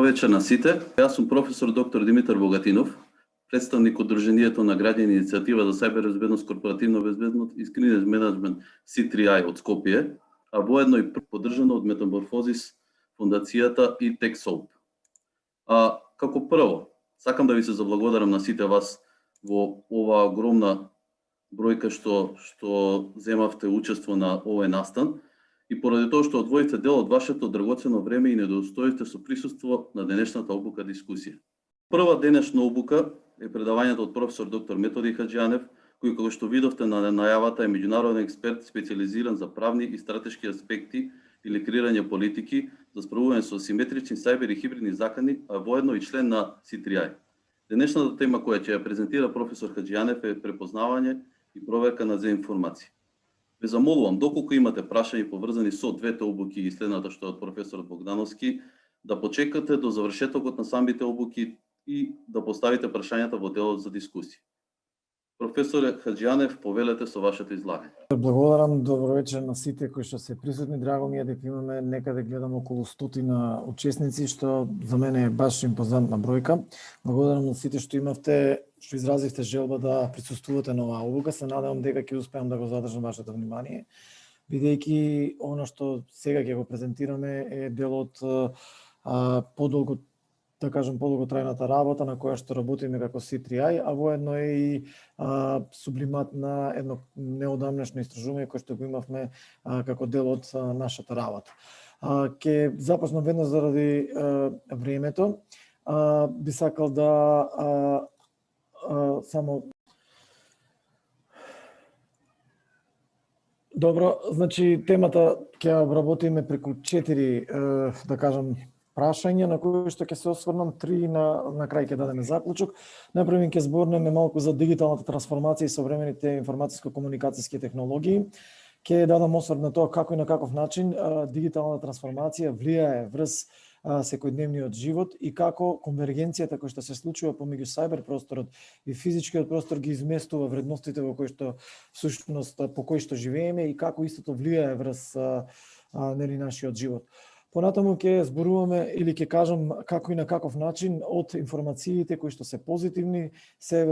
вечер на сите. Јас сум професор доктор Димитар Богатинов, представник од Друженијето на граѓани иницијатива за сајбер безбедност, корпоративна безбедност и скрининг менеджмент C3I од Скопје, а воедно и поддржано од Метаморфозис фондацијата и TechSoup. Како прво, сакам да ви се заблагодарам на сите вас во оваа огромна бројка што земавте учество на овој настан и поради тоа што одвоите дел од вашето драгоцено време и недостоите со присуство на денешната обука дискусија. Прва денешна обука е предавањето од професор доктор Методи Хаџијанев, кој, како што видовте на најавата, е меѓународен експерт специализиран за правни и стратешки аспекти или креирање политики за справување со асиметрични сајбер и хибридни закани, а воедно и член на C3I. Денешната тема која ќе ја презентира професор Хаџијанев е препознавање и проверка на информации. Ве замолувам, доколку имате прашања поврзани со двете обуки и следната што е од професорот Богдановски, да почекате до завршетокот на самите обуки и да поставите прашањата во делот за дискусија. Професоре Хаџијанев, повелете со вашето излагање. Благодарам, добро вечер на сите кои што се присутни. Драго ми е дека имаме некаде гледам околу 100 учесници, што за мене е баш импозантна бројка. Благодарам на сите што што изразивте желба да присуствувате на оваа обука. Се надевам дека ќе успеам да го задржам вашето внимание, бидејќи она што сега ќе го презентираме е дел од подолго, да кажем, подолготрајната работа на која што работиме како C3I, а воедно е и сублимат на едно неодамнешно истражување кое што го имавме како дел од нашата работа. Ке започнам веднаш заради времето. Би сакал да само Добро, значи темата ќе обработиме преку 4, да кажам, прашања на кои што ќе се осврнам, 3 на крај ќе дадеме заклучок. Најпрво ќе зборнеме малку за дигиталната трансформација и современите информатиско-комуникацијски технологии. Ќе дадам осврт на тоа како и на каков начин дигиталната трансформација влијае врз секојдневниот живот и како конвергенцијата која што се случува помеѓу сајбер просторот и физичкиот простор ги изместува вредностите во кои што всушност по кои што живееме и како истото влијае врз нашиот живот. Понатаму ќе зборуваме или ќе кажам како и на каков начин од информациите кои што се позитивни се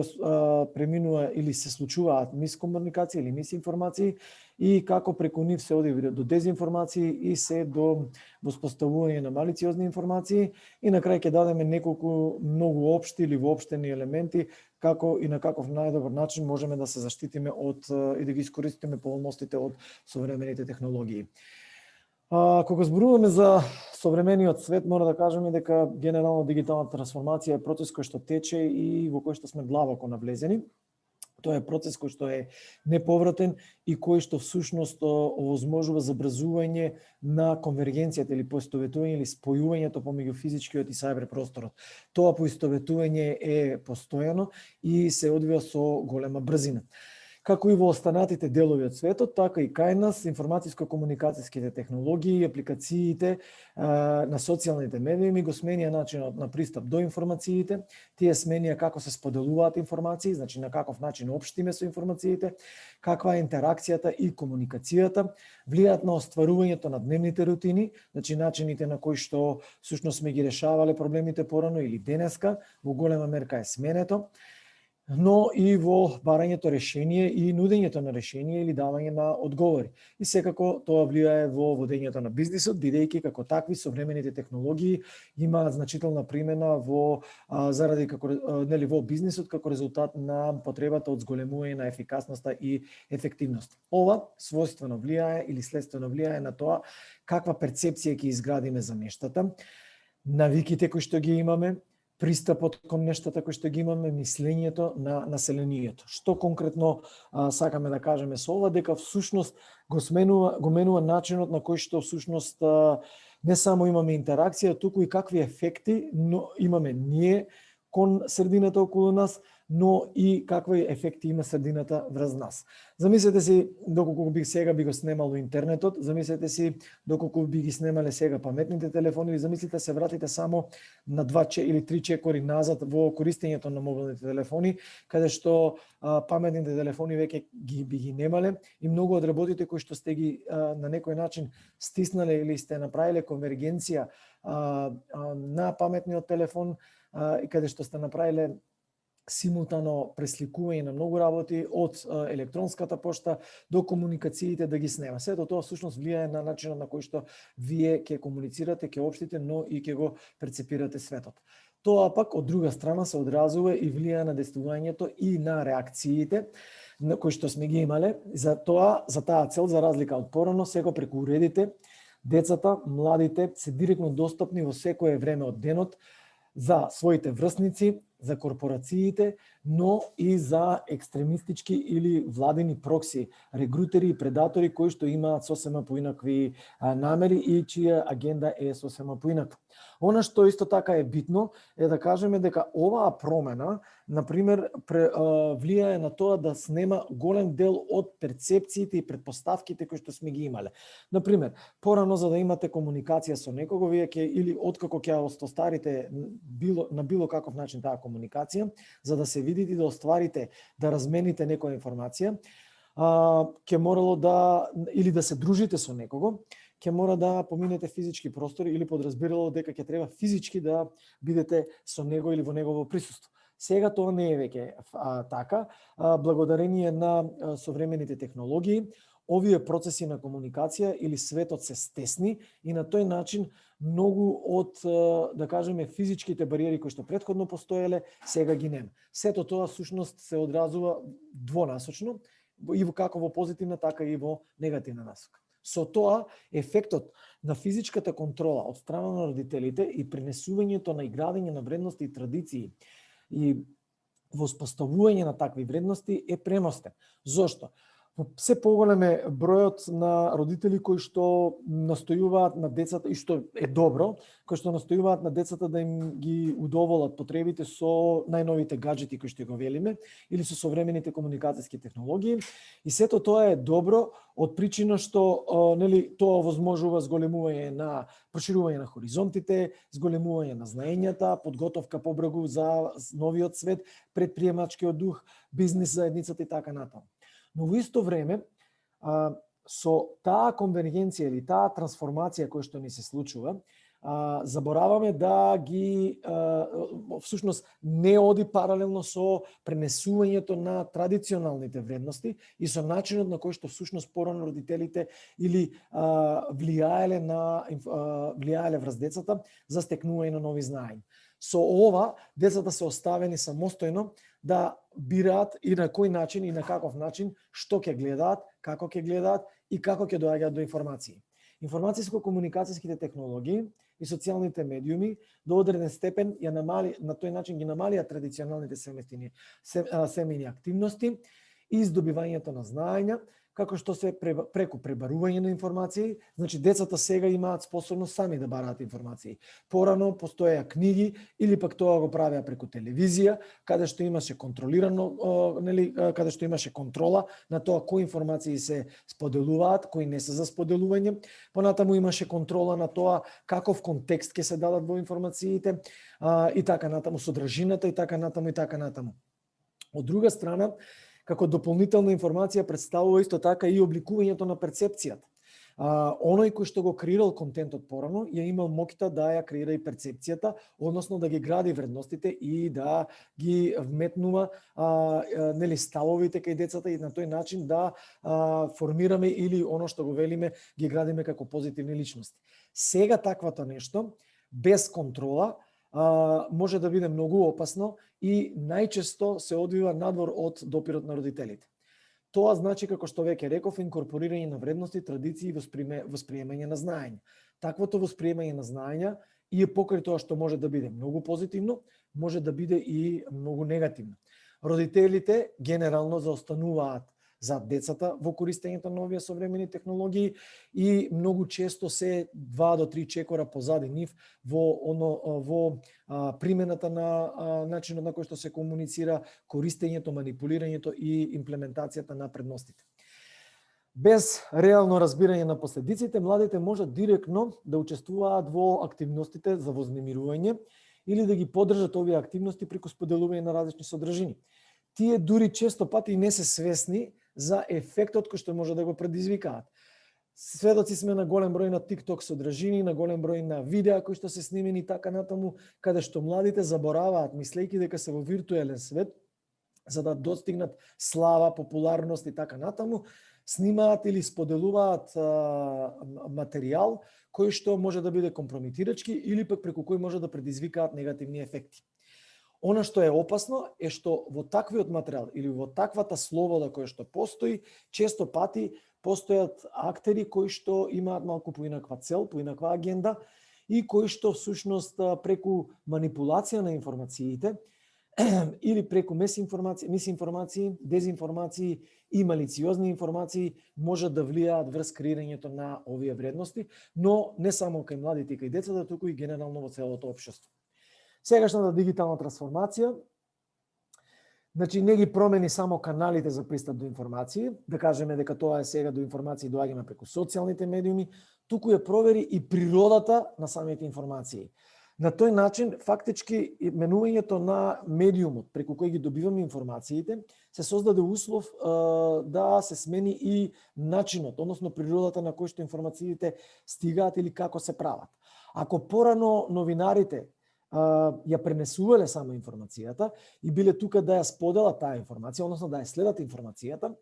преминува или се случуваат мискомуникација или мисинформации и како преку нив се оди до дезинформации и се до воспоставување на малициозни информации и на крај ќе дадеме неколку многу општи или воопштени елементи како и на каков најдобар начин можеме да се заштитиме од и да ги искористиме поголностите од современите технологии. Кога зборуваме за современиот свет, мора да кажеме дека генерално дигиталната трансформација е процес кој што тече и во кој што сме длабоко навлезени. Тоа е процес кој што е неповратен и кој што всушност овозможува забрзување на конвергенцијата или поистоветување или спојувањето помеѓу физичкиот и сајбер просторот. Тоа поистоветување е постојано и се одвива со голема брзина. Како и во останатите делови од светот, така и кај нас информатиско-комуникацијските технологии и апликациите на социјалните медиуми го сменија начинот на пристап до информациите, тие сменија како се споделуваат информации, значи на каков начин општиме со информациите, каква е интеракцијата и комуникацијата, влијаат на остварувањето на дневните рутини, значи начините на кои што всушност сме ги решавале проблемите порано или денеска, во голема мерка е сменето, но и во барањето решение и нудењето на решение или давање на одговори. И секако тоа влијае во водењето на бизнисот, бидејќи како такви современите технологии имаат значителна примена во заради во бизнисот како резултат на потребата од зголемување на ефикасноста и ефективност. Ова својствено влијае или следствено влијае на тоа каква перцепција ќе изградиме за нештата, навиките кои што ги имаме, пристапот кон нештата кои што ги имаме, мислењето на населението. Што конкретно сакаме да кажеме со ова, дека всушност го менува начинот на кој што всушност не само имаме интеракција, туку и какви ефекти имаме ние кон средината околу нас, но и какви ефекти има средината врз нас. Замислете си доколку би го снемало интернетот, замислете си доколку би ги снемале сега паметните телефони, или замислите се вратите само на 2 или 3 чекори назад во користењето на мобилните телефони, каде што паметните телефони веќе би ги немале и многу од работите кои што сте ги на некој начин стиснале или сте направиле конвергенција на паметниот телефон и каде што сте направиле симултано пресликување на многу работи од електронската пошта до комуникациите да ги снема. Сето тоа всушност влијае на начинот на кој што вие ќе комуницирате, ќе општите, но и ќе го перцепирате светот. Тоа пак од друга страна се одразува и влијае на действувањето и на реакциите на кои што сме ги имале. За таа цел, за разлика од порано, сега преку уредите, децата, младите се директно достапни во секое време од денот за своите врсници, за корпорациите, но и за екстремистички или владени прокси, регрутери и предатори кои што имаат сосема поинакви намери и чија агенда е сосема поинаква. Она што исто така е битно е да кажеме дека оваа промена, например, влијае на тоа да снема голем дел од перцепциите и претпоставките кои што сме ги имале. Например, порано за да имате комуникација со некого, вие ќе или откако ќе остостарите на било каков начин таа комуникација, за да се видите и да остварите, да размените некоја информација, ќе морало да или да се дружите со некого, ќе мора да поминете физички простори или подразбирало дека ќе треба физички да бидете со него или во негово присуство. Сега тоа не е веќе така, благодарение на современите технологии, овие процеси на комуникација или светот се стесни и на тој начин многу од, да кажеме, физичките бариери кои што претходно постоеле, сега ги нема. Сето тоа всушност се одразува двонасочно, и како во позитивна, така и во негативна насока. Со тоа, ефектот на физичката контрола од страна на родителите и пренесувањето на иградење на вредности и традиции и воспоставување на такви вредности е премостен. Зошто? Се поголем е бројот на родители кои што настојуваат на децата, и што е добро, кои што настојуваат на децата да им ги удоволат потребите со најновите гаджети кои што го велиме, или со современите комуникацијски технологии. И сето тоа е добро од причина што тоа возможува зголемување на проширување на хоризонтите, зголемување на знаењата, подготовка побрзо за новиот свет, предприемачкиот дух, бизнис заедницата и така натаму. Но во исто време, со таа конвергенција или таа трансформација која што ни се случува, забораваме да ги, всушност, не оди паралелно со пренесувањето на традиционалните вредности и со начинот на кој што всушност порано родителите или влијаеле врз децата за стекнување на нови знаења. Со ова, децата се оставени самостојно да бираат и на кој начин и на каков начин што ќе гледаат, како ќе гледаат и како ќе доаѓаат до информации. Информацијско-комуникацијските технологии и социјалните медиуми до одреден степен на тој начин ги намалија традиционалните семејни активности и здобивањето на знаења, како што се преку пребарување на информации, значи децата сега имаат способност сами да бараат информации. Порано постоеа книги или пак тоа го правеа преку телевизија, каде што имаше контролирано, каде што имаше контрола на тоа кои информации се споделуваат, кои не се за споделување. Понатаму имаше контрола на тоа каков контекст ќе се дадат во информациите и така натаму, содржината и така натаму и така натаму. Од друга страна, како дополнителна информација представува исто така и обликувањето на перцепцијата. Оној кој што го креирал контентот порано, ја имал моќта да ја креира и перцепцијата, односно да ги гради вредностите и да ги вметнува ставовите кај децата и на тој начин да формираме или оно што го велиме, ги градиме како позитивни личности. Сега таквото нешто, без контрола, може да биде многу опасно и најчесто се одвива надвор од допирот на родителите. Тоа значи, како што веќе реков, инкорпорирање на вредности, традиции и восприемање на знаење. Таквото восприемање на знаења и е покрај тоа што може да биде многу позитивно, може да биде и многу негативно. Родителите генерално заостануваат за децата во користењето на овие современи технологии и многу често се 2 до 3 чекора позади нив во примената на начинот на кој што се комуницира, користењето, манипулирањето и имплементацијата на предностите. Без реално разбирање на последиците, младите можат директно да учествуваат во активностите за вознемирување или да ги поддржат овие активности преку споделување на различни содржини. Тие дури често пати не се свесни за ефектот кој што може да го предизвикаат. Сведоци сме на голем број на TikTok содржини, на голем број на видеа кои што се снимени и така натаму, каде што младите забораваат, мислејќи дека се во виртуелен свет, за да достигнат слава, популарност и така натаму, снимаат или споделуваат материјал кој што може да биде компрометирачки или пак преку кој може да предизвикаат негативни ефекти. Она што е опасно е што во таквиот материјал или во таквата слобода која што постои, често пати постојат актери кои што имаат малку поинаква цел, поинаква агенда и кои што всушност преку манипулација на информациите или преку мисинформации, дезинформации и малициозни информации можат да влијаат врз креирањето на овие вредности, но не само кај младите и кај децата, туку и генерално во целото општество. Сегашната дигитална трансформација, значи не ги промени само каналите за пристап до информации, да кажеме дека тоа е сега до информации доаѓаме преку социјалните медиуми, туку ја провери и природата на самите информации. На тој начин, фактички, менувањето на медиумот преку кој ги добиваме информациите, се создаде услов да се смени и начинот, односно природата на кој што информациите стигаат или како се прават. Ако порано новинарите ја пренесувале само информацијата и биле тука да ја споделат таа информација, односно да ја следат информацијата,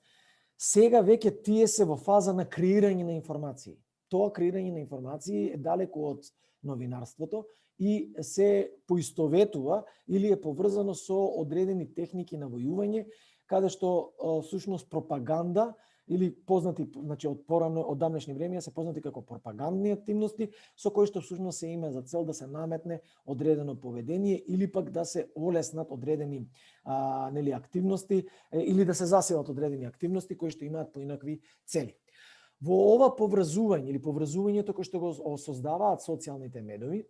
сега веќе тие се во фаза на креирање на информации. Тоа креирање на информации е далеку од новинарството и се поистоветува или е поврзано со одредени техники на војување, каде што всушност пропаганда или познати, значи од порано, од давнешни времења се познати како пропагандни активности, со кои што всушност се има за цел да се наметне одредено поведение или пак да се олеснат одредени активности или да се засилат одредени активности кои што имаат поинакви цели. Во ова поврзување или поврзувањето кој што го создаваат социјалните медиуми,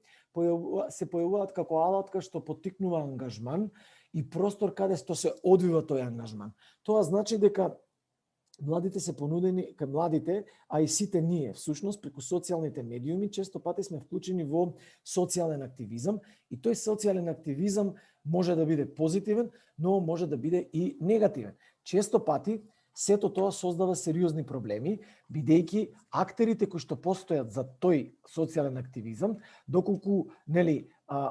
се појавуваат како алатка што поттикнува ангажман и простор каде што се одвива тој ангажман. Тоа значи дека младите се понудени, кај младите, а и сите ние, всушност, преку социјалните медиуми, често пати сме вклучени во социјален активизам и тој социјален активизам може да биде позитивен, но може да биде и негативен. Често пати сето тоа создава сериозни проблеми, бидејќи актерите кои што постојат за тој социјален активизам, доколку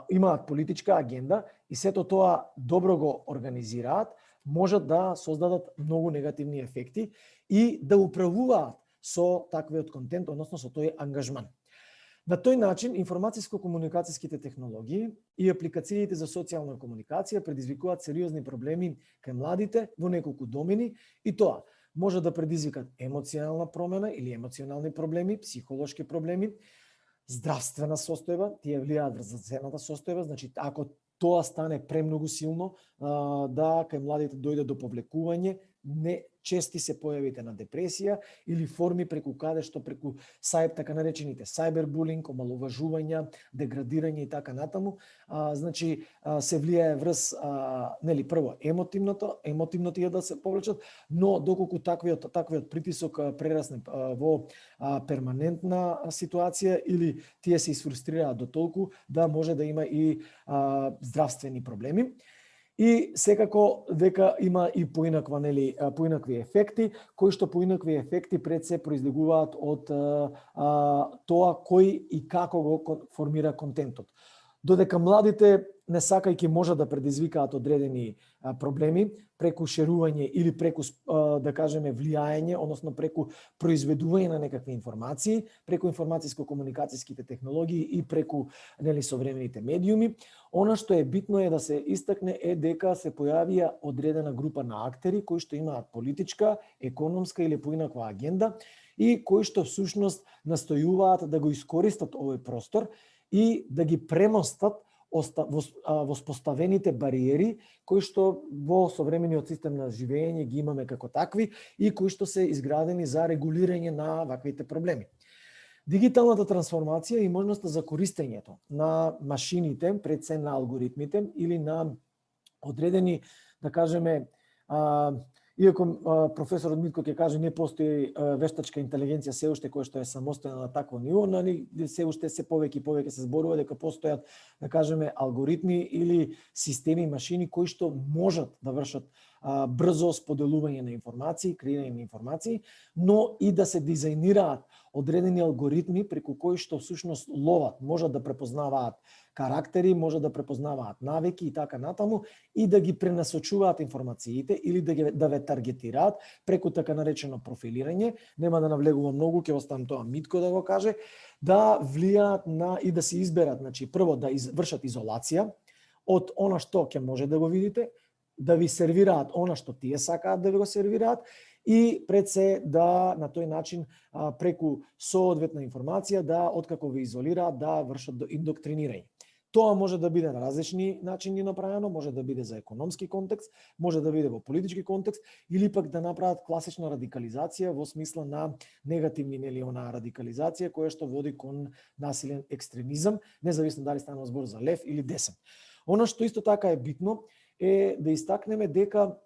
имаат политичка агенда и сето тоа добро го организираат, можат да создадат многу негативни ефекти и да управуваат со таквиот контент, односно со тој ангажман. На тој начин, информацијско-комуникацијските технологии и апликациите за социјална комуникација предизвикуваат сериозни проблеми кај младите во неколку домени и тоа може да предизвикат емоционална промена или емоционални проблеми, психолошки проблеми, здравствена состојба, тие влијаат врз здравствената состојба, значи ако тоа стане премногу силно, да кај младите дојде до повлекување, не чести се појавите на депресија или форми преку каде што преку така наречените сайбербулинг, омаловажувања, деградирање и така натаму, значи се влијае врз прво емотивно тие да се повлечат, но доколку таквиот притисок прерасне во перманентна ситуација или тие се изфрустрираат до толку да може да има и здравствени проблеми. И секако дека има и поинакви ефекти, кои што поинакви ефекти пред се произлегуваат од тоа кој и како го формира контентот. Додека младите не сакајќи може да предизвикаат одредени проблеми преку шерување или преку да кажеме влијање, односно преку произведување на некакви информации, преку информацијско-комуникацијските технологии и преку современите медиуми, она што е битно е да се истакне е дека се појавија одредена група на актери кои што имаат политичка, економска или поинаква агенда и кои што всушност настојуваат да го искористат овој простор и да ги премостат воспоставените бариери кои што во современиот систем на живење ги имаме како такви и кои што се изградени за регулирање на ваквите проблеми. Дигиталната трансформација и можноста за користењето на машините, пред се на алгоритмите или на одредени, да кажеме, иако професорот Митко ќе каже не постои вештачка интелигенција се уште која што е самостојна на такво ниво, се уште се повеќе и повеќе се зборува дека постојат, да кажеме, алгоритми или системи, машини кои што можат да вршат брзо споделување на информации, креирање на информации, но и да се дизајнираат одредени алгоритми преку кои што всушност ловат, можат да препознаваат карактери, можат да препознаваат навики и така натаму и да ги пренасочуваат информациите или да ве таргетираат преку така наречено профилирање. Нема да навлегувам многу, ќе оставам тоа Митко да го каже, да влијаат на и да се изберат, значи прво да вршат изолација од она што ќе може да го видите, да ви сервираат она што тие сакаат да ви го сервираат и пред се да на тој начин преку соодветна информација да откако ви изолираат да вршат индоктринирање. Тоа може да биде на различни начини направено, може да биде за економски контекст, може да биде во политички контекст или пак да направат класична радикализација во смисла на негативни она радикализација која што води кон насилен екстремизам, независно дали станува збор за лев или десен. Она што исто така е битно е да истакнеме дека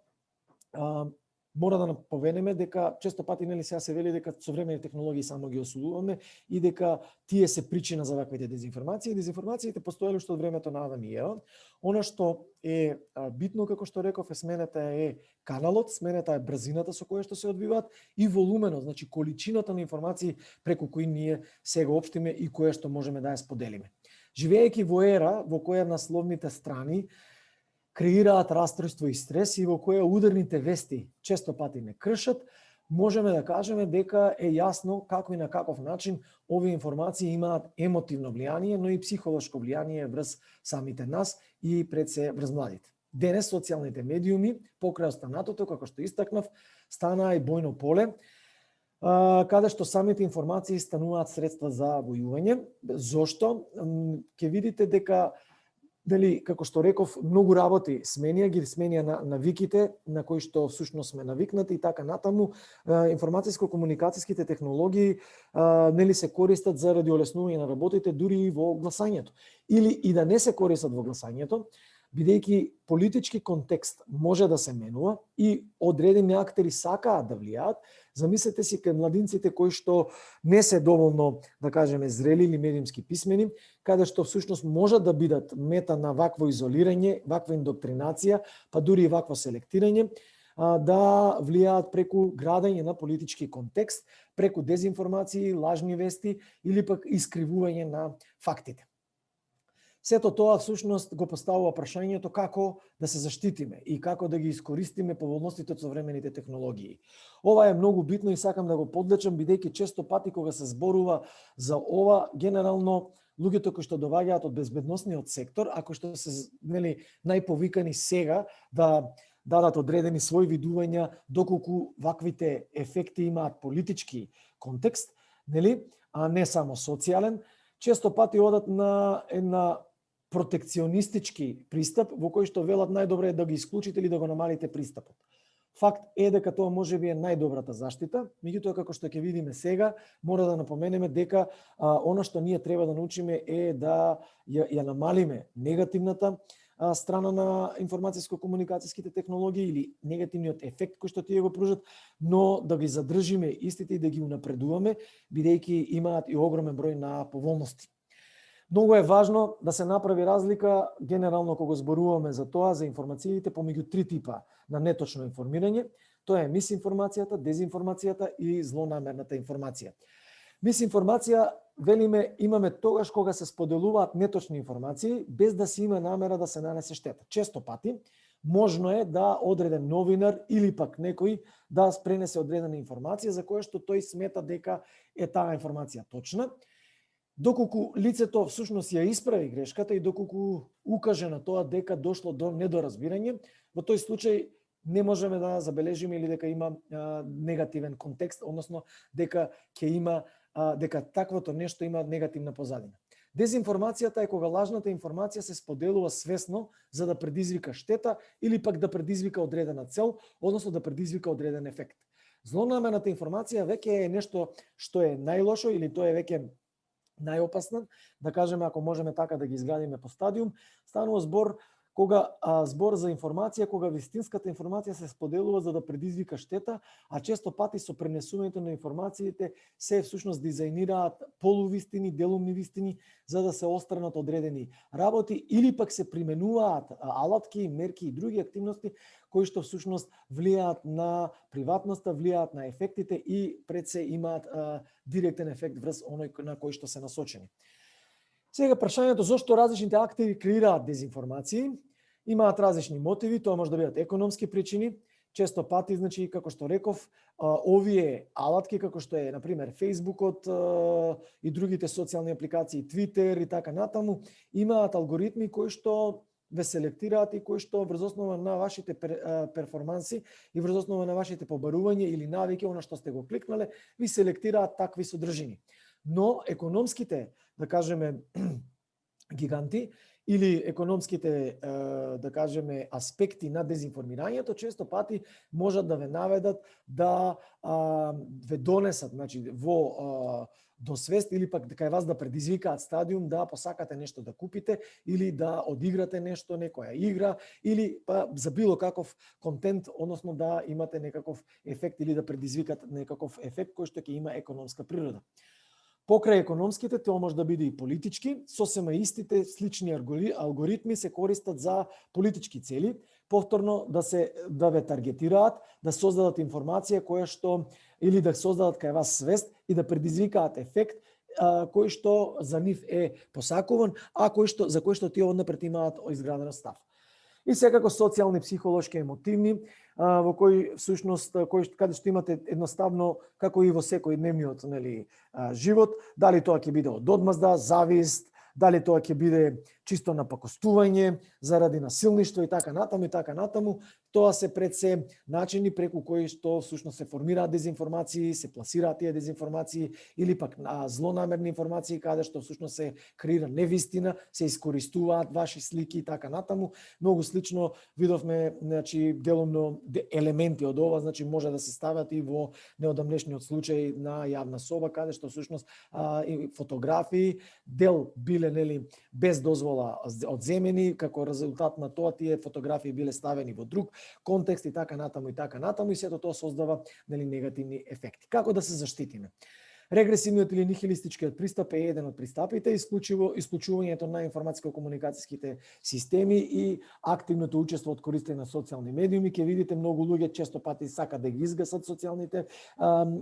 мора да наповенеме дека често пати сега се вели дека современи технологии само ги осудуваме и дека тие се причина за ваквите дезинформации. Дезинформациите постоеле уште од времето на Адам и Ева. Она што е битно, како што реков, смената е каналот, смената е брзината со која што се одвиваат и волуменот, значи количината на информации преку кои ние сега општиме и која што можеме да ја споделиме. Живеејќи во ера во која насловните страни креираат расстройство и стрес и во која ударните вести често пати не кршат, можеме да кажеме дека е јасно како и на каков начин овие информации имаат емотивно влијание, но и психолошко влијание врз самите нас и пред се врз младите. Денес социјалните медиуми, покрај останатото, како што истакнав, станаа и бојно поле, каде што самите информации стануваат средства за војување. Зошто? Ќе видите дека како што реков, многу работи сменија навиките на кои што всушност сме навикнати и така натаму. Информацијско-комуникацијските технологии се користат заради олеснување на работите дури и во гласањето. Или и да не се користат во гласањето, бидејќи политички контекст може да се менува и одредени актери сакаат да влијаат. Замислете си кај младинците кои што не се доволно, да кажеме, зрели или медиумски писмени, каде што всушност можат да бидат мета на вакво изолирање, ваква индоктринација, па дури и вакво селектирање, да влијаат преку градење на политички контекст, преку дезинформации, лажни вести или пак искривување на фактите. Сето тоа всушност го поставува прашањето како да се заштитиме и како да ги искористиме поволностите од современите технологии. Ова е многу битно и сакам да го подлечам, бидејќи често пати кога се зборува за ова, генерално луѓето кои што доаѓаат од безбедносниот сектор, ако што се најповикани сега да дадат одредени своји видувања доколку ваквите ефекти имаат политички контекст, а не само социјален, често пати одат на една протекционистички пристап во кој што велат најдобро е да ги исклучите или да го намалите пристапот. Факт е дека тоа можеби е најдобрата заштита, меѓутоа како што ќе видиме сега, мора да напоменеме дека она што ние треба да научиме е да ја намалиме негативната страна на информацијско-комуникацијските технологии или негативниот ефект кој што тие го пружат, но да ги задржиме истите и да ги унапредуваме, бидејќи имаат и огромен број на поволности. Многу е важно да се направи разлика генерално кога зборуваме за тоа, за информациите помеѓу три типа на неточно информирање. Тоа е мисинформацијата, дезинформацијата и злонамерната информација. Мисинформација, велиме, имаме тогаш кога се споделуваат неточни информации без да се има намера да се нанесе штета. Често пати можно е да одреден новинар или пак некој да пренесе одредена информација за која што тој смета дека е таа информација точна, доколку лицето всушност ја исправи грешката и доколку укаже на тоа дека дошло до недоразбирање, во тој случај не можеме да забележиме или дека има негативен контекст, односно дека ќе има дека таквото нешто има негативна позадина. Дезинформацијата е кога лажната информација се споделува свесно за да предизвика штета или пак да предизвика одредена цел, односно да предизвика одреден ефект. Злонамерната информација веќе е нешто што е најлошо или тоа е веќе најопасно, да кажеме ако можеме така да ги изградиме по стадиум, станува збор збор за информација кога вистинската информација се споделува за да предизвика штета, а често пати со пренесувањето на информациите се всушност дизајнираат полувистини, делумни вистини за да се остранат одредени работи или пак се применуваат алатки, мерки и други активности кои што всушност влијаат на приватноста, влијаат на ефектите и пред се имаат директен ефект врз оној на кој што се насочени. Сега прашањето зошто различните актери креираат дезинформации, имаат различни мотиви, тоа може да бидат економски причини, често пати, значи, како што реков, овие алатки, како што е, например, Фејсбукот и другите социјални апликации, Твитер и така натаму, имаат алгоритми кои што ве селектираат и кои што врз основа на вашите перформанси и врз основа на вашите побарување или навики, она што сте го кликнале, ви селектираат такви содржини. Но економските, да кажеме, гиганти или економските, да кажеме, аспекти на дезинформирањето често пати можат да ве наведат да ве донесат, значи во до свест или пак кај вас да предизвикаат стадиум да посакате нешто да купите или да одиграте нешто, некоја игра или па за било каков контент, односно да имате некаков ефект или да предизвикате некаков ефект кој што ќе има економска природа. Покрај економските, тоа може да биде и политички, сосема истите слични алгоритми се користат за политички цели, повторно да ве таргетираат, да создадат информација која што или да создадат кај вас свест и да предизвикаат ефект кој што за нив е посакуван, а за кој што тие однапред имаат изграден став. И секако социјални, психолошки, емотивни, во кои всушност каде што имате едноставно како и во секојдневниот, нели, живот, дали тоа ќе биде од одмазда, завист, дали тоа ќе биде чисто напакостување заради насилништво и така натаму, тоа се пред се начини преку кои што всушност се формираат дезинформации, се пласираат тие дезинформации или пак злонамерни информации каде што всушност се креира невистина, се искористуваат ваши слики и така натаму. Многу слично видовме, значи, делумно елементи од ова, значи може да се стават и во неодамнешниот случај на јавна соба каде што всушност и фотографии дел биле, нели, без дозвола одземени, како резултат на тоа тие фотографии биле ставени во друг контекст и така натаму и сето тоа создава, нели, негативни ефекти. Како да се заштитиме? Регресивниот или нихилистичкиот пристап е еден од пристапите, исклучувањето на информатско-комуникацијските системи и активното учество од користење на социјални медиуми. Ќе видите многу луѓе често пати сакаат да ги изгасат социјалните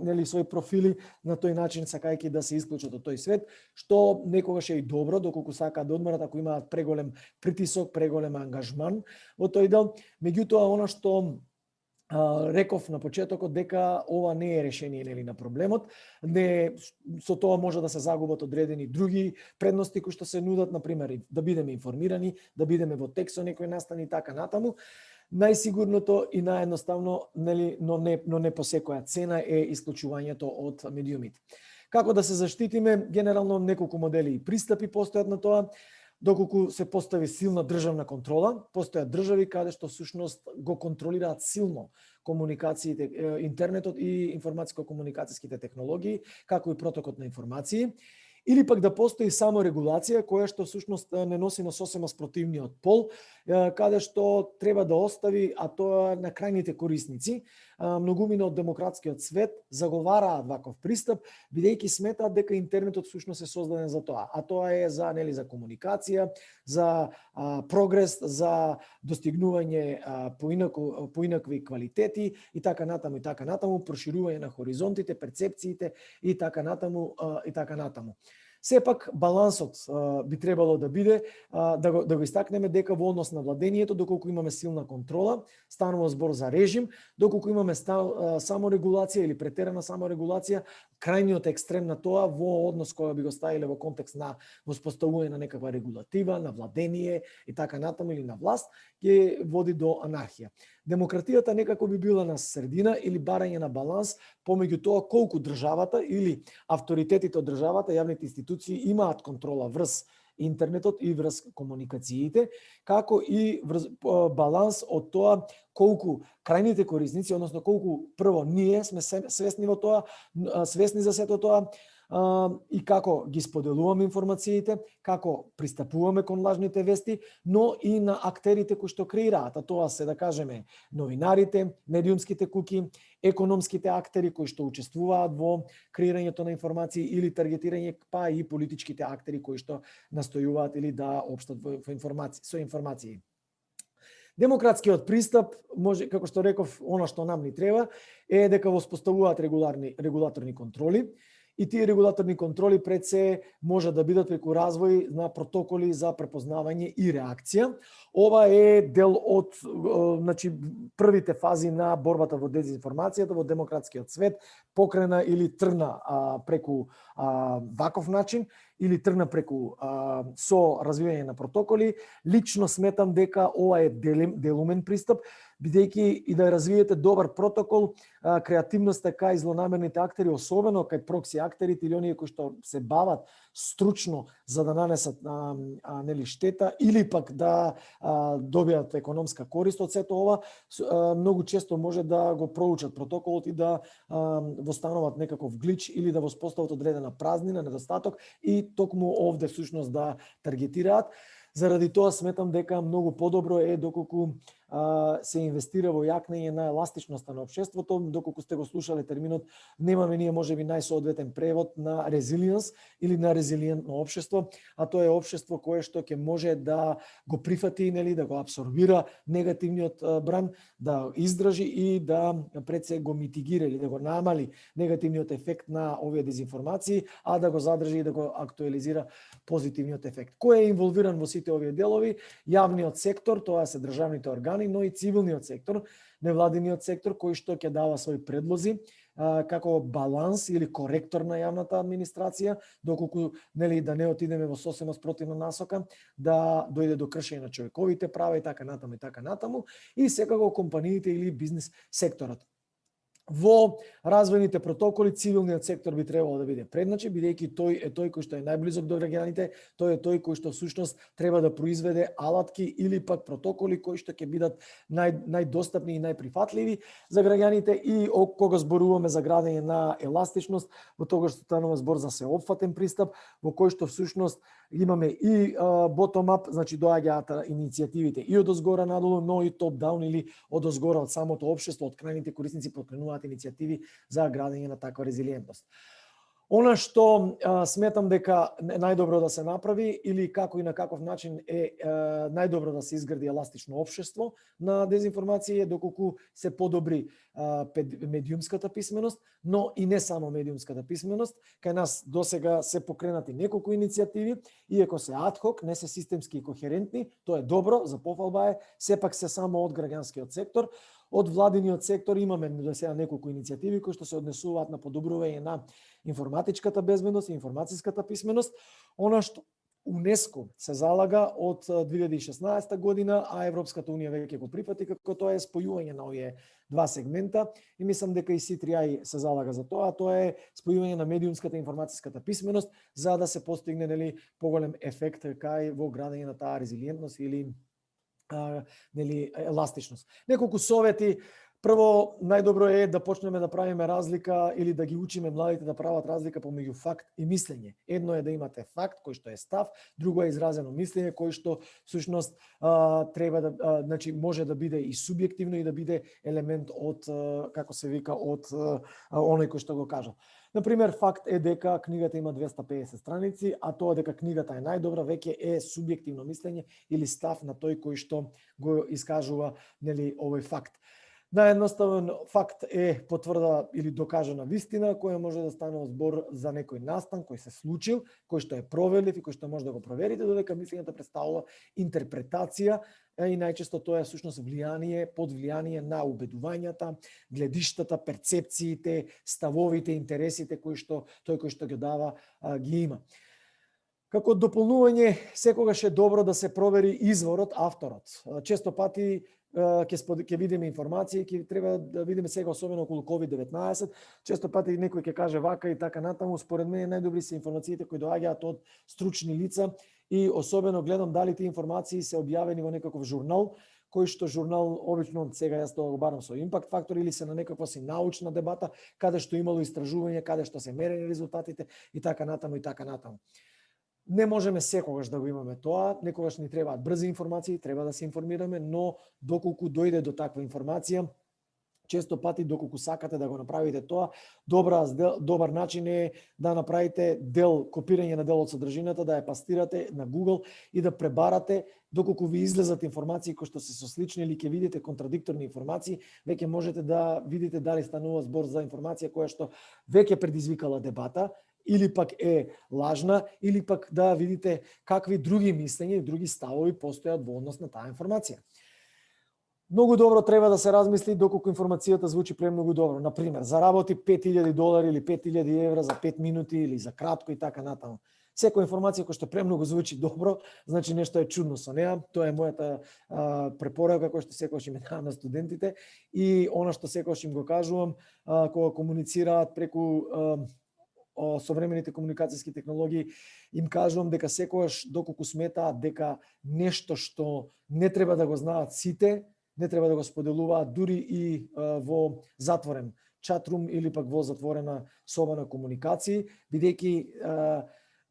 нели своји профили, на тој начин сакајќи да се исклучат од тој свет, што некогаш е и добро доколку сакаат да одморат ако имаат преголем притисок, преголем ангажман во тој дел. Меѓутоа она што реков на почетокот дека ова не е решение, нели, на проблемот, не со тоа може да се загубат одредени други предности кои што се нудат, на пример да бидеме информирани, да бидеме во текст со некој настани и така натаму. Најсигурното и наједноставно, нели, но не по секоја цена е исклучувањето од медиумите. Како да се заштитиме? Генерално неколку модели и пристапи постојат на тоа. Доколку се постави силна државна контрола, постојат држави каде што всушност го контролираат силно комуникациите, интернетот и информатско-комуникацијските технологии, како и протокот на информации, или пак да постои само регулација која што всушност не носи на сосема спротивниот пол, каде што треба да остави, а тоа на крајните корисници. Многумина од демократскиот свет заговараат ваков пристап, бидејќи сметаат дека интернетот всушност е создаден за тоа, а тоа е за, нели, за комуникација, за прогрес, за достигнување поинакви квалитети и така натаму, проширување на хоризонтите, перцепциите и така натаму. Сепак балансот би требало да биде да го истакнеме дека во однос на владението, доколку имаме силна контрола, станува збор за режим, доколку имаме саморегулација или претерана саморегулација, крајниот екстрем на тоа во однос кој би го ставиле во контекст на воспоставување на некаква регулатива, на владение и така натаму или на власт, ќе води до анархија. Демократијата некако би била на средина или барање на баланс помеѓу тоа колку државата или авторитетите од државата, јавните институции институции имаат контрола врз интернетот и врз комуникациите, како и врз баланс од тоа колку крајните корисници, односно колку прво ние сме свесни во тоа, свесни за сето тоа, и како ги споделуваме информациите, како пристапуваме кон лажните вести, но и на актерите кои што креираат, а тоа се, да кажеме, новинарите, медиумските куки, економските актери кои што учествуваат во креирањето на информации или таргетирање, па и политичките актери кои што настојуваат или да општат со информации. Демократскиот пристап, може, како што реков, она што нам ни треба е дека воспоставуваат регулаторни контроли, и тие регулаторни контроли пред се може да бидат преку развој на протоколи за препознавање и реакција. Ова е дел од првите фази на борбата во дезинформацијата во демократскиот свет, покрена или тргна преку ваков начин, или тргна преку со развивање на протоколи. Лично сметам дека ова е делумен пристап, бидејќи и да развиете добар протокол, креативноста кај злонамерните актери, особено кај прокси актерите или оние кои што се бават стручно за да нанесат штета или пак да добијат економска корист од сето ова, многу често може да го проучат протоколот и да востануваат некаков глич или да воспостават одредена празнина, недостаток и токму овде всушност да таргетираат. Заради тоа сметам дека многу подобро е доколку се инвестира во јакнење на еластичноста на општеството. Доколку сте го слушале терминот, немаме ние можеби најсоодветен превод на резилиенс или на резилиентно општество, а тоа е општество кое што ќе може да го прифати, да го абсорбира негативниот бран, да издржи и да пред се го митигира или да го намали негативниот ефект на овие дезинформации, а да го задржи и да го актуализира позитивниот ефект. Кој е инволвиран во сите овие делови? Јавниот сектор, тоа се државните органи, но и цивилниот сектор, невладиниот сектор кој што ќе дава своји предлози како баланс или коректор на јавната администрација, доколку да не отидеме во сосема спротивна насока, да дојде до кршење на човековите права и така натаму, и секако компаниите или бизнес секторот. Во развојните протоколи цивилниот сектор би требало да биде предначи, бидејќи тој е тој кој што е најблизок до граѓаните, тој е тој кој што всушност треба да произведе алатки или пак протоколи кои што ќе бидат најдостапни и најприфатливи за граѓаните. И кога зборуваме за градење на еластичност, во тоа што станува збор за сеопфатен пристап, во кој што всушност имаме и bottom-up, значи доаѓаат иницијативите и од озгора надолу, но и топ-даун или од озгора од самото општество, од крајните корисници покренуваат иницијативи за градење на таква резилиентност. Она што сметам дека најдобро да се направи или како и на каков начин е најдобро да се изгради еластично општество на дезинформација е доколку се подобри медиумската писменост, но и не само медиумската писменост. Кај нас досега се покренати неколку иницијативи, иако се адхок, не се системски и кохерентни, тоа е добро, за пофалба е, сепак се само од граѓанскиот сектор. Од владиниот сектор имаме до сега неколку иницијативи кои што се однесуваат на подобрување на информатичката безбедност и информацијската писменост. Она што УНЕСКО се залага од 2016 година, а Европската унија веќе го прифати како тоа е спојување на овие два сегмента, и мислам дека и C3I се залага за тоа, тоа е спојување на медиумската и информацијската писменост за да се постигне поголем ефект кај во градење на таа резилиентност или еластичност. Неколку совети. Прво, најдобро е да почнеме да правиме разлика или да ги учиме младите да прават разлика помеѓу факт и мислење. Едно е да имате факт кој што е став, друго е изразено мислење кој што всушност треба да значи може да биде и субјективно и да биде елемент од како се вика од оној кој што го кажал. Например, факт е дека книгата има 250 страници, а тоа дека книгата е најдобра веќе е субјективно мислење или став на тој кој што го искажува овој факт. Наједноставен факт е потврда или докажана вистина, која може да стане збор за некој настан кој се случил, кој што е проверлив и кој што може да го проверите, додека мислењето представува интерпретација и најчесто тоа е всушност влијание, под влијание на убедувањата, гледиштата, перцепциите, ставовите, интересите кои што тој кој што ги дава ги има. Како дополнување, секогаш е добро да се провери изворот, авторот. Често пати ќе видиме информации, ќе треба да видиме сега особено околу COVID-19. Често пати некој ќе каже вака и така натаму. Според мене најдобри се информациите кои доаѓаат од стручни лица и особено гледам дали тие информации се објавени во некаков журнал, кој што журнал обично сега јас тоа го барам со Impact Factor или се на некаква си научна дебата, каде што имало истражување, каде што се мерени резултатите и така натаму и така натаму. Не можеме секогаш да го имаме тоа, некогаш ни требаат брзи информации, треба да се информираме, но доколку дојде до таква информација, често пати доколку сакате да го направите тоа, добар начин е да направите копирање на дел од содржината, да ја пастирате на Google и да пребарате доколку ви излезат информации кои што се со слични или ќе видите контрадикторни информации, веќе можете да видите дали станува збор за информација која што веќе предизвикала дебата, или пак е лажна, или пак да видите какви други мислења и други ставови постојат во однос на таа информација. Многу добро треба да се размисли доколку информацијата звучи премногу добро. Например, заработи $5,000 или €5,000 за 5 минути или за кратко и така натаму. Секоја информација која што премногу звучи добро, значи нешто е чудно со неа. Тоа е мојата препорака која што секогаш им давам на студентите и она што секогаш им го кажувам кога комуницираат преку современите комуникацијски технологии, им кажувам дека секогаш доколку сметаат дека нешто што не треба да го знаат сите, не треба да го споделуваат дури и во затворен чатрум или пак во затворена соба на комуникации, бидејќи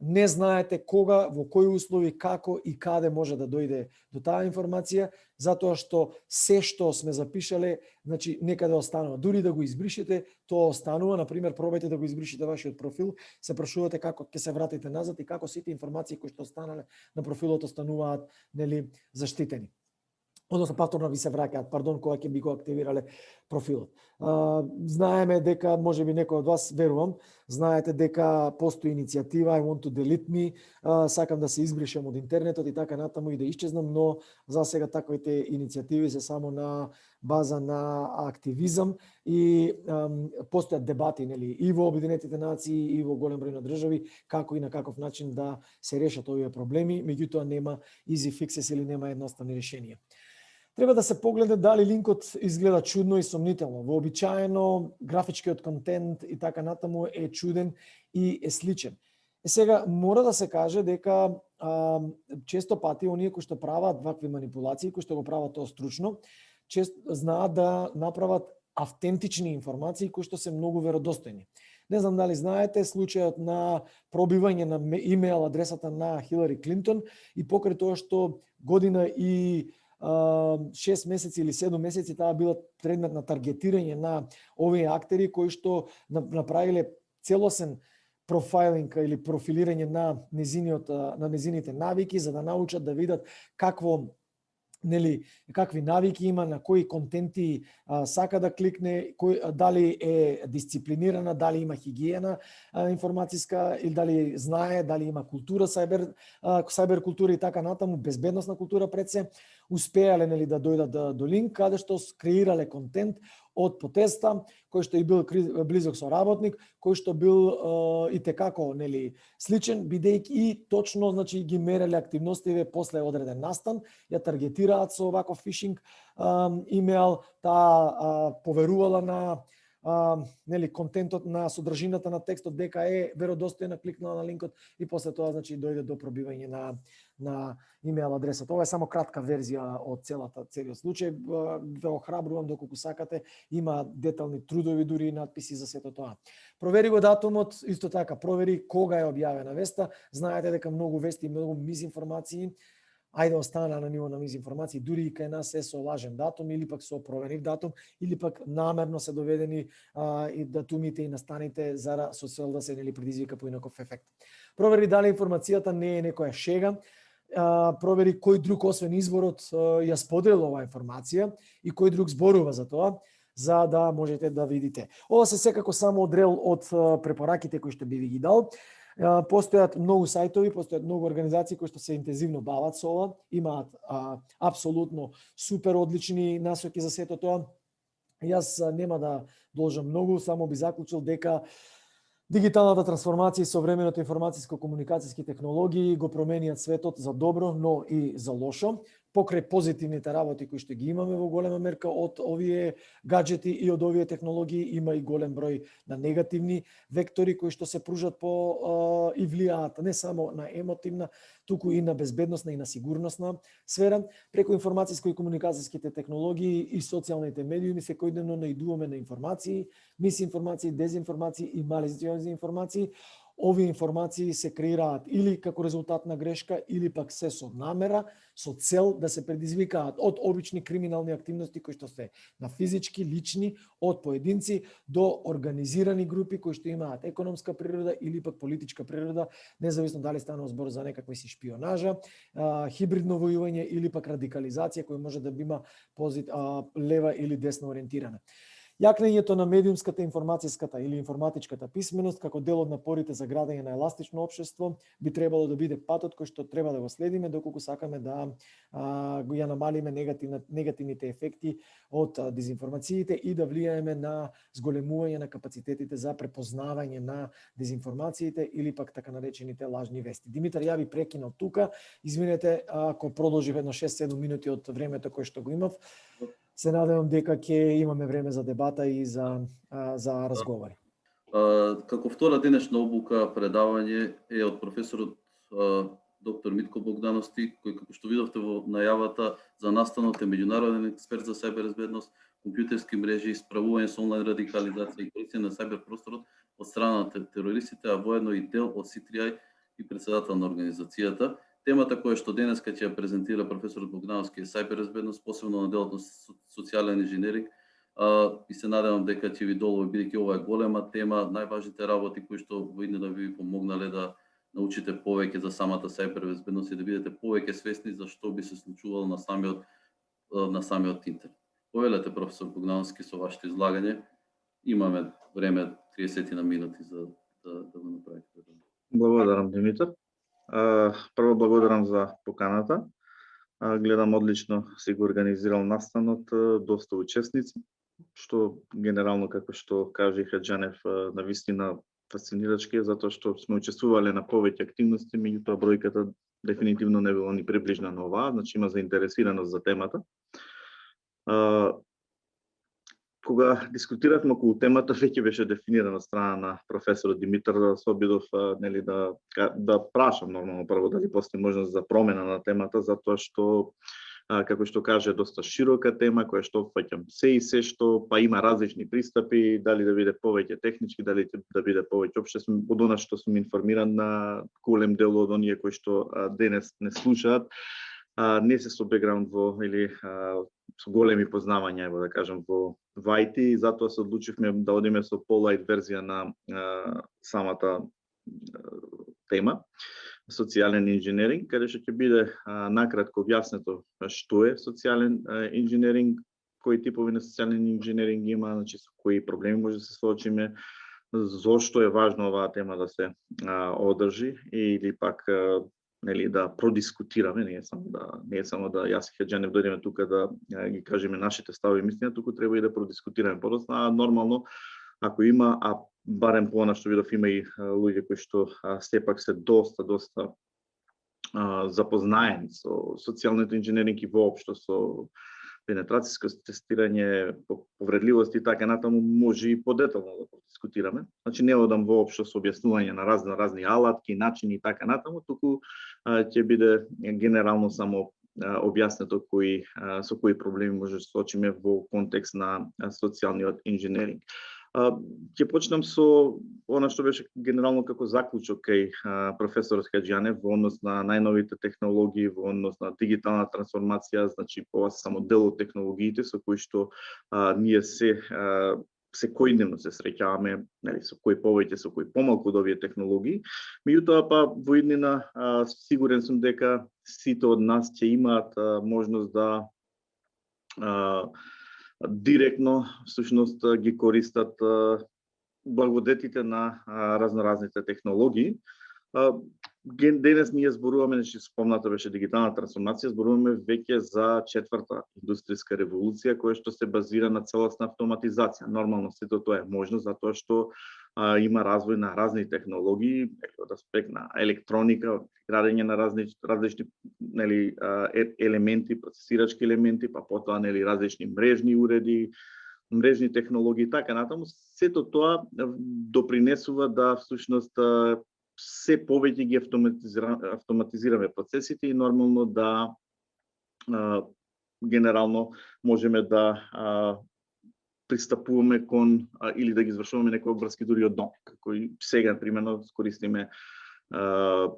не знаете кога, во кои услови, како и каде може да дојде до таа информација, затоа што се што сме запишале, значи некаде останува. Дури да го избришете, тоа останува. Например, пробајте да го избришете вашиот профил, се прашувате како ќе се вратите назад и како сите информации кои што останале на профилот остануваат, нели, заштитени. Односно повторно ви се враќаат, кога ќе би го активирале профилот. Знаеме дека, можеби некој од вас, верувам, знаете дека постои иницијатива I want to delete me, сакам да се избришам од интернетот и така натаму и да исчезнам, но за сега таквите иницијативи се само на база на активизам и постојат дебати, нели, и во Обединетите нации и во голем број на држави како и на каков начин да се решат овие проблеми, меѓутоа нема easy fixes или нема едноставни решенија. Треба да се погледа дали линкот изгледа чудно и сомнително. Вообичаено графичкиот контент и така натаму е чуден и е сличен. Сега мора да се каже дека често пати оние кои што прават вакви манипулации, кои што го прават тоа стручно, често знаат да направат автентични информации кои што се многу веродостојни. Не знам дали знаете случајот на пробивање на имејл адресата на Хилари Клинтон и покрај тоа што година и 6 месеци или 7 месеци таа била предмет на таргетирање на овие актери кои што направиле целосен профайлинг или профилирање на незините навики за да научат да видат какви навики има, на кои контенти сака да кликне, дали е дисциплинирана, дали има хигиена информацијска или дали знае, дали има култура, сајбер култура и така натаму, безбедносна култура пред се, успеале да дојдат до линк каде што креирале контент од потеста, кој што и бил близок со работник, кој што бил и текако сличен, бидејќи и точно значи ги мереле активностиве после одреден настан, ја таргетираат со оваков фишинг имејл, таа поверувала на контентот на содржината на текстот дека е веродостојна, кликнала на линкот и после тоа значи дојде до пробивање на имејл адресата. Ова е само кратка верзија од целиот случај. Ве охрабрувам доколку сакате, има детални трудови, дури и надписи за сето тоа. Провери го датумот, исто така провери кога е објавена веста. Знаете дека многу вести и многу мизинформации ајде остана на ниво на мизинформации, дури и кај нас е со лажен датум или пак со променив датум, или пак намерно се доведени и датумите и настаните со цел да се предизвика поинаков ефект. Провери дали информацијата не е некоја шега, провери кој друг освен изворот ја споделил оваа информација и кој друг зборува за тоа, за да можете да видите. Ова се секако само оддел од препораките кои што би ви ги дал. Постојат многу сајтови, постојат многу организации кои што се интензивно бават со ова, имаат апсолутно супер одлични насоки за сето тоа. Јас нема да должам многу, само би заклучил дека дигиталната трансформација и современото информацијско-комуникацијски технологии го промениат светот за добро, но и за лошо. покрај позитивните работи кои што ги имаме во голема мерка од овие гаджети и од овие технологии, има и голем број на негативни вектори кои што се пружат по и влијаат не само на емотивна, туку и на безбедносна и на сигурносна сфера. Преку информацијско и комуникацијските технологии и социјалните медиуми секојдневно наидуваме на информации, мисинформации, дезинформации и малициозни информации. Овие информации се креираат или како резултат на грешка, или пак се со намера, со цел да се предизвикаат од обични криминални активности кои што се на физички, лични, од поединци до организирани групи кои што имаат економска природа или пак политичка природа, независно дали станува збор за некаква си шпионажа, хибридно војување или пак радикализација која може да бима лева или десно ориентирана. Јакнењето на медиумската, информацијската или информатичката писменост како дел од напорите за градење на еластично општество би требало да биде патот кој што треба да го следиме доколку сакаме да ја намалиме негативните ефекти од дезинформациите и да влијаеме на зголемување на капацитетите за препознавање на дезинформациите или пак така наречените лажни вести. Димитар, ја ви прекинав тука. Извинете ако продолжив едно 6-7 минути од времето кое што го имав. Се надевам дека ќе имаме време за дебата и за разговори. Како втора денешна обука предавање е од професорот доктор Митко Богдановски, кој како што видовте во најавата за настанот е меѓународен експерт за сајбербезбедност, компјутерски мрежи, исправување со онлайн радикализација и користење на сајбер просторот од страна на терористите, а воедно и дел од C3I и председател на организацијата. Темата која што денеска ќе ја презентира професорот Богдановски е сајбербезбедност, посебно на делот на социјален инженеринг. И се надевам дека ќе ви долови, бидејќи ова е голема тема, најважните работи кои што во иднина би ви помогнале да научите повеќе за самата сајбербезбедност и да бидете повеќе свесни за што би се случувало на самиот интернет. Повелете, професор Богдановски, со вашето излагање. Имаме време 30 на минути за да го направите. Благодарам, Димитар. Прво благодарам за поканата. Гледам одлично си го организирал настанот, доста учесници, што генерално, како што кажа Хаджанев, навистина фасцинирачки е, затоа што сме учествувале на повеќе активности, меѓутоа бројката дефинитивно не било ни приближна на оваа, значи има заинтересираност за темата. Кога дискутиравме околу темата, веќе беше дефинирана страна на професорот Димитар, да се обидов нели да прашам нормално прво дали постои можност за промена на темата, затоа што како што каже доста широка тема која што опфаќа се и се што, па има различни пристапи, дали да биде повеќе технички, дали да биде повеќе општествен. Од она што сум информиран на голем дел од оние кои што денес не слушаат, не се со бекграунд во или со големи познавања, да кажам, во IT, и затоа се одлучивме да одиме со по-лайт верзија на самата тема, социјален инженеринг, каде што ќе биде накратко објаснето што е социјален инженеринг, кои типови на социјален инженеринг има, значи со кои проблеми може да се соочиме, зошто е важно оваа тема да се одржи или пак нели да продискутираме, не е само да јас и Хаджанев дојдеме тука да ги кажеме нашите ставови и мислења, туку треба и да продискутираме подоцна. Нормално, ако има, барем по она што видов, има и луѓе кои што сепак се доста запознаени со социјалниот инженеринг и воопшто со пенетрацијско тестирање, повредливости и така натаму, може и подетално да дискутираме. Значи не одам воопшто со објаснување на разни алатки, начини и така натаму, туку ќе биде генерално само објаснето со кои проблеми може да се соочиме во контекст на социјалниот инженеринг. Ќе почнам со она што беше генерално како заклучок кај професорот Хаджанев во однос на најновите технологии, во однос на дигитална трансформација, значи ова се само дел од технологиите со кои што ние секојдневно се среќаваме, нели, со кои повеќе, со кои помалку од овие технологии. Меѓутоа па во иднина сигурен сум дека сите од нас ќе имаат можност да директно всушност ги користат благодетите на разноразните технологии. Денес ние зборуваме, значи спомната беше дигитална трансформација, зборуваме веќе за 4-та индустријска револуција, која што се базира на целосна автоматизација. Нормално сето тоа е можно, затоа што има развој на разни технологии, од аспект на електроника, градење на различни нели елементи, процесирачки елементи, па потоа нели различни мрежни уреди, мрежни технологии, така натаму. Сето тоа допринесува да всушност се повеќе ги автоматизираме процесите и нормално да генерално можеме да пристапуваме кон или да ги извршуваме некои обврски дури од дом, како и сега примерно користиме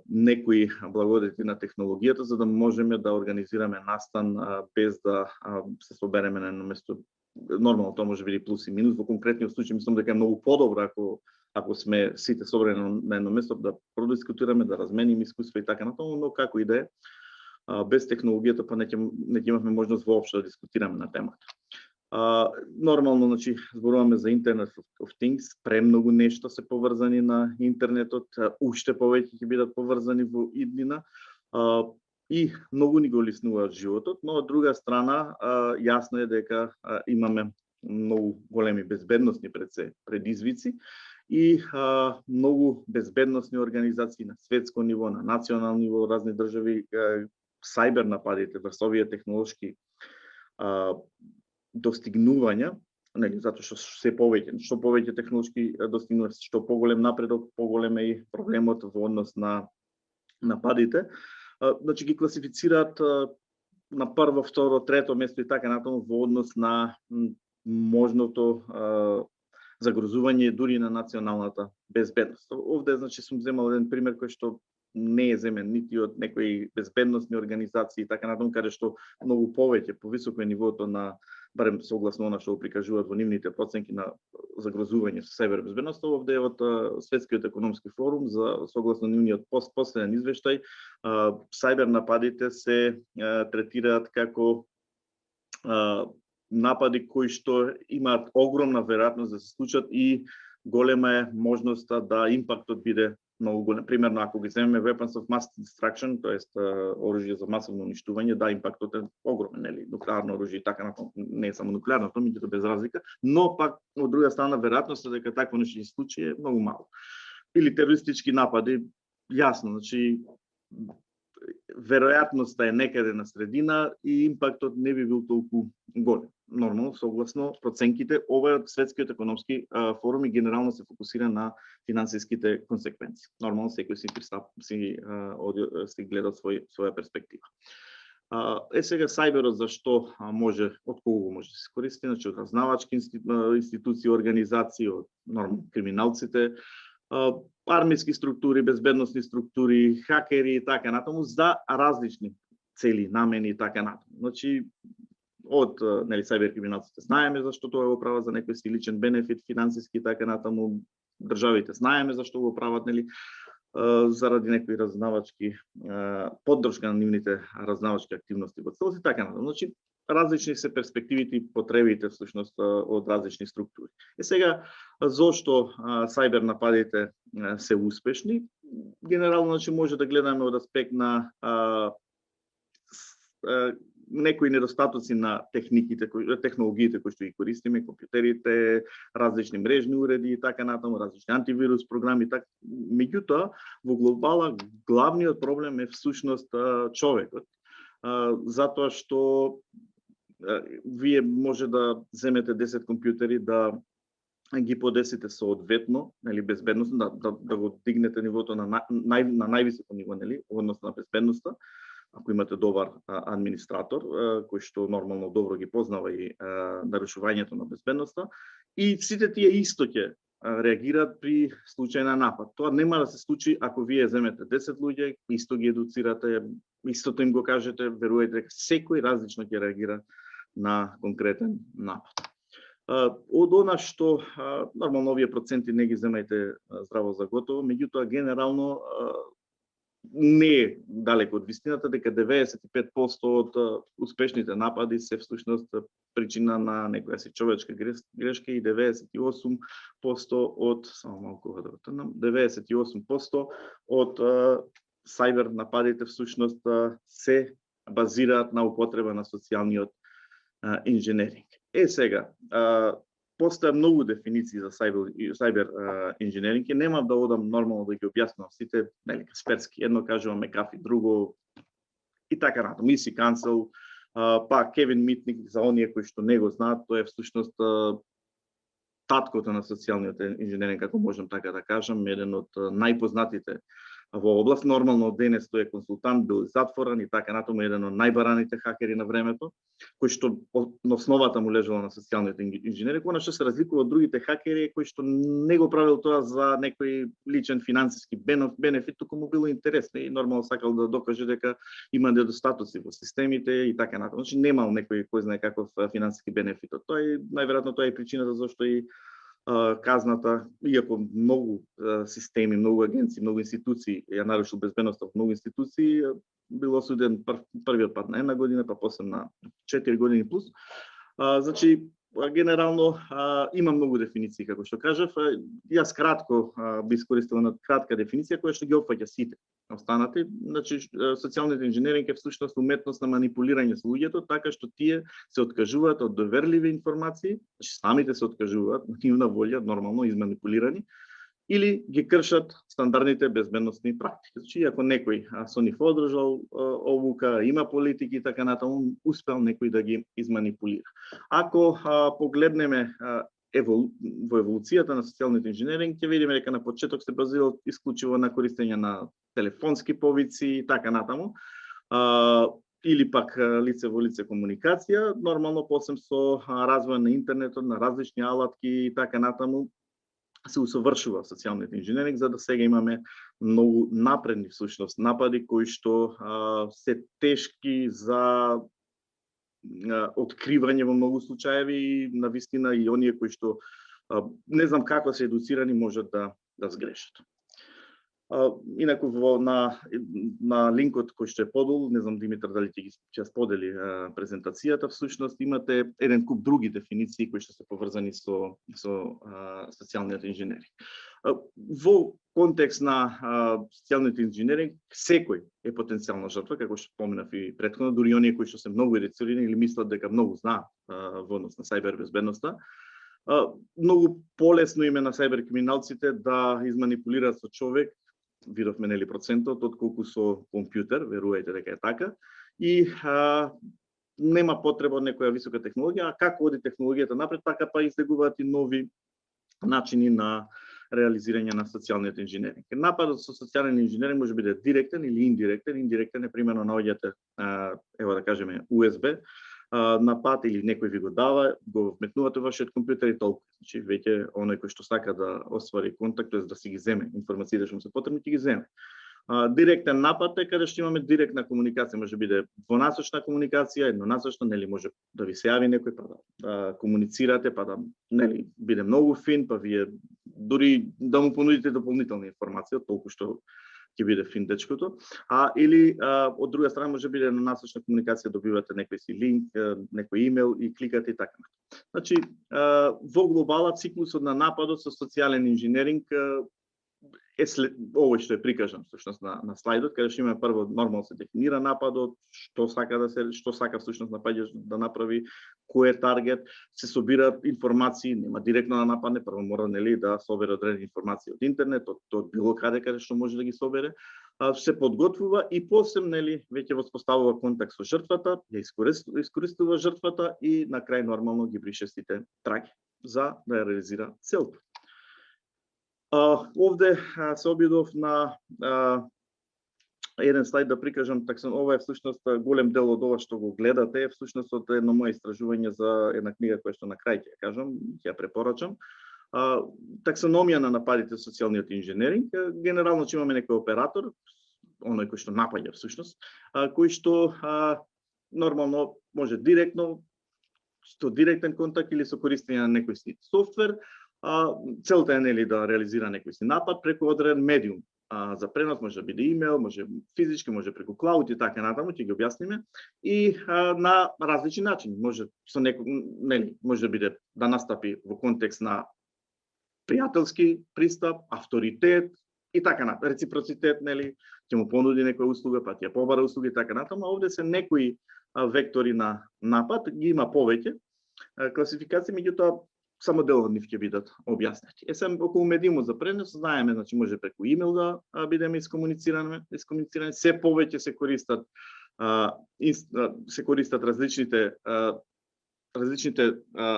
некои благодети на технологијата за да можеме да организираме настан без да се собереме на едно место. Нормално тоа може биде плюс и минус, во конкретниот случај мислам дека е многу подобро ако сме сите собрани на едно место да продискутираме, да размениме искуства и така натаму, но како и да е, без технологијата па не ќе имаме можност воопшто да дискутираме на темата. Нормално, значи, зборуваме за Internet of Things, премногу нешта се поврзани на интернетот, уште повеќе ќе бидат поврзани во иднина и многу ни го леснуваат животот, но од друга страна јасно е дека имаме многу големи безбедносни предизвици и многу безбедносни организации на светско ниво, на национално ниво, разни држави, сајбер нападите, врз технолошки достигнувања, нели, затоа што што повеќе технолошки достигнувања, што поголем напредок, поголем е и проблемот во однос на нападите. Значи ги класифицираат на прво, второ, трето место и така натаму во однос на можното загрозување дури на националната безбедност. Овде значи сум земал еден пример кој што не е земен нити од некои безбедносни организации и така натаму, каде што многу повеќе повисоко е нивото на, барем согласно она што го прикажуваат во нивните проценки на загрозување со сајбербезбедност, овде од Светскиот економски форум за согласно нивниот последен извештај, сајбер нападите се третираат како напади кои што имаат огромна веројатност да се случат и голема е можноста да импактот биде многу голем. Примерно, ако ги земеме weapons of mass destruction, тоест оружје за масовно уништување, да, импактот е огромен, нели, нуклеарно оружје и така натаму, не е само нуклеарно, тоа меѓутоа без разлика, но пак од друга страна веројатноста дека такво нешто ќе се случи е многу мало. Или терористички напади, јасно, значи веројатноста е некаде на средина и импактот не би бил толку голем. Нормално, согласно проценките, овој Светскиот економски форум и генерално се фокусира на финансиските консеквенции. Нормално, секој си гледа своја перспектива. Сега сајберот зашто може, од кого може да се користи, значи од разнавачки институции, организации, од нормално криминалците, армиски структури, безбедносни структури, хакери и така натаму за различни цели, намени и така натаму. Значи од нели сајбер криминалците знаеме зашто тоа го прават за некој си личен бенефит, финансиски и така натаму, државите знаеме зашто го прават, нели заради некои разнавачки поддршка на нивните разнавачки активности во целост и така натаму. Значи различни се перспективите и потребите всушност од различни структури. Сега зошто сајбер нападите се успешни? Генерално, значи, може да гледаме од аспект на некои недостатоци на технологиите кои што ги користиме, компјутерите, различни мрежни уреди и така натаму, различни антивирус програми, така. Меѓутоа, во глобала главниот проблем е всушност човекот, затоа што вие може да земете 10 компјутери, да ги подесите соодветно, нели, безбедноста, да го дигнете нивото на највисоко ниво, нели, однос на безбедноста, ако имате добар администратор, кој што нормално добро ги познава и нарушувањето на безбедноста, и сите тие исто ќе реагираат при случај на напад. Тоа нема да се случи ако вие земете 10 луѓе, исто ги едуцирате, истото им го кажете, верувајте дека секој различно ќе реагира на конкретен напад. Од она што нормално овие проценти не ги земајте здраво за готово, меѓутоа генерално не е далеко од вистината дека 95% од успешните напади се всушност причина на некоја си човечка грешка и 98% од 98% од сајбер нападите всушност се базираат на употреба на социјалниот инженеринг. Сега, постоја многу дефиниции за cyber инженеринг, немам да одам нормално да ги објаснувам сите, нели, касперски, едно кажуваме кафи, друго и така натаму, Easy Cancel, па Кевин Митник, за оние кои што не го знаат, тој е всушност таткото на социјалниот инженеринг, како можам така да кажам, еден од најпознатите во област. Нормално денес тој е консултант, бил затворен и така натаму, еден од најбараните хакери на времето, кој што на основата му лежала на социјалниот инженеринг, она што се разликува од другите хакери кои што не го правил тоа за некој личен финансиски бенефит, туку му било интересно и нормално сакал да докаже дека има недостатоци во системите и така натаму. Значи немал некој кој знае каков финансиски бенефит. Тој најверојатно тоа е причината зашто и казната, иако многу системи, многу агенции, многу институции ја нарушил безбедноста во многу институции, бил осуден првиот пат на 1 година, па после на 4 години плюс. Значи, генерално има многу дефиниции, како што кажав. Јас кратко би искористил една кратка дефиниција која што ги опфаќа сите останати. Значи, социјалниот инженеринг е всушност уметност на манипулирање со луѓето, така што тие се откажуваат од доверливи информации, значи самите се откажуваат на нивна волја, нормално изманипулирани, или ги кршат стандардните безбедносни практики. Значи, ако некој со нив одржал обука, има политики и така натаму, успел некој да ги изманипулира. Ако погледнеме во еволуцијата на социјалниот инженеринг, ќе видиме дека на почеток се базирал исклучиво на користење на телефонски повици и така натаму, или пак лице во лице комуникација, нормално после со развој на интернетот, на различни алатки и така натаму, се усовршува социјалниот инженеринг, за да сега имаме многу напредни всушност напади кои што се тешки за откривање во многу случаеви и навистина и оние кои што не знам како се едуцирани можат да сгрешат. Инаку на линкот кој што е подолу, не знам Димитар дали ќе сподели презентацијата, всушност имате еден куп други дефиниции кои што се поврзани со социјалниот инженеринг. Во контекст на социјалниот инженеринг, секој е потенцијална жртва, како што споменав и претходно, дури оние кои што се многу едуцирани или мислат дека многу знаат во однос на сајбер безбедноста. Многу полесно име на сајбер криминалците да изманипулираат со човек, видовме нели процентот, отколку со компјутер, верувајте дека е така, и нема потреба од некоја висока технологија, а како оди технологијата напред, така па излегуваат и нови начини на реализирање на социјалниот инженеринг. Нападот со социјален инженеринг може биде директен или индиректен. Индиректен е примерно наоѓате, ево да кажеме, USB напад или некој ви го дава, го вметнувате во вашиот компјутер и толку. Значи веќе оној кој што сака да оствари контакт, тоест да си ги земе информациите што му се потребни, ќе ги земе. Директен напад е каде што имаме директна комуникација, може биде двонасочна комуникација, еднонасочна, нели може да ви се јави некој па да комуницирате, па да нели биде многу фин, па вие дури да му понудите дополнителна информација, толку што ќе биде фин дечкото, или од друга страна може биде еднонасочна комуникација, добивате некој си линк, некој имејл и кликате и така. Значи, во глобала циклусот на нападот со социјален инженеринг е овој што е прикажан всушност на слайдот, каде што има прво нормално се дефинира нападот, што сака всушност нападач да направи, кој е таргет, се собираат информации, нема директно да нападне, прво мора нели да собере одредени информации од интернет, од било каде што може да ги собере, се подготвува и после нели веќе воспоставува контакт со жртвата, ја искористува жртвата и на крај нормално ги брише сите траги за да ја реализира целта. Овде се обидов на еден слайд да прикажам, ова е всушност голем дел од ова што го гледате, е всушност од едно мое истражување за една книга која што на крај ќе кажам, ќе ја препорачам. Таксономија на нападите со социјалниот инженеринг. Генерално че имаме некој оператор, оној кој што напаѓа всушност, кој што нормално може директно, со директен контакт или со користење на некој си софтвер. Целта е нели да реализира некој си напад преку одреден медиум. За пренос може да биде имејл, може физички, може преку клауд и така натаму, ќе ги објасниме. И на различни начини, може со нели, може да биде да настапи во контекст на пријателски пристап, авторитет и така натаму, реципроцитет, нели, ќе му понуди некоја услуга, па ќе побара услуги и така натаму. Овде се некои вектори на напад, ги има повеќе класификации, меѓутоа само дел од нив ќе бидат објаснети. Сега околу медиумот за пренос знаеме, значи може преку имейл да бидеме искомуницирани, се повеќе се користат различните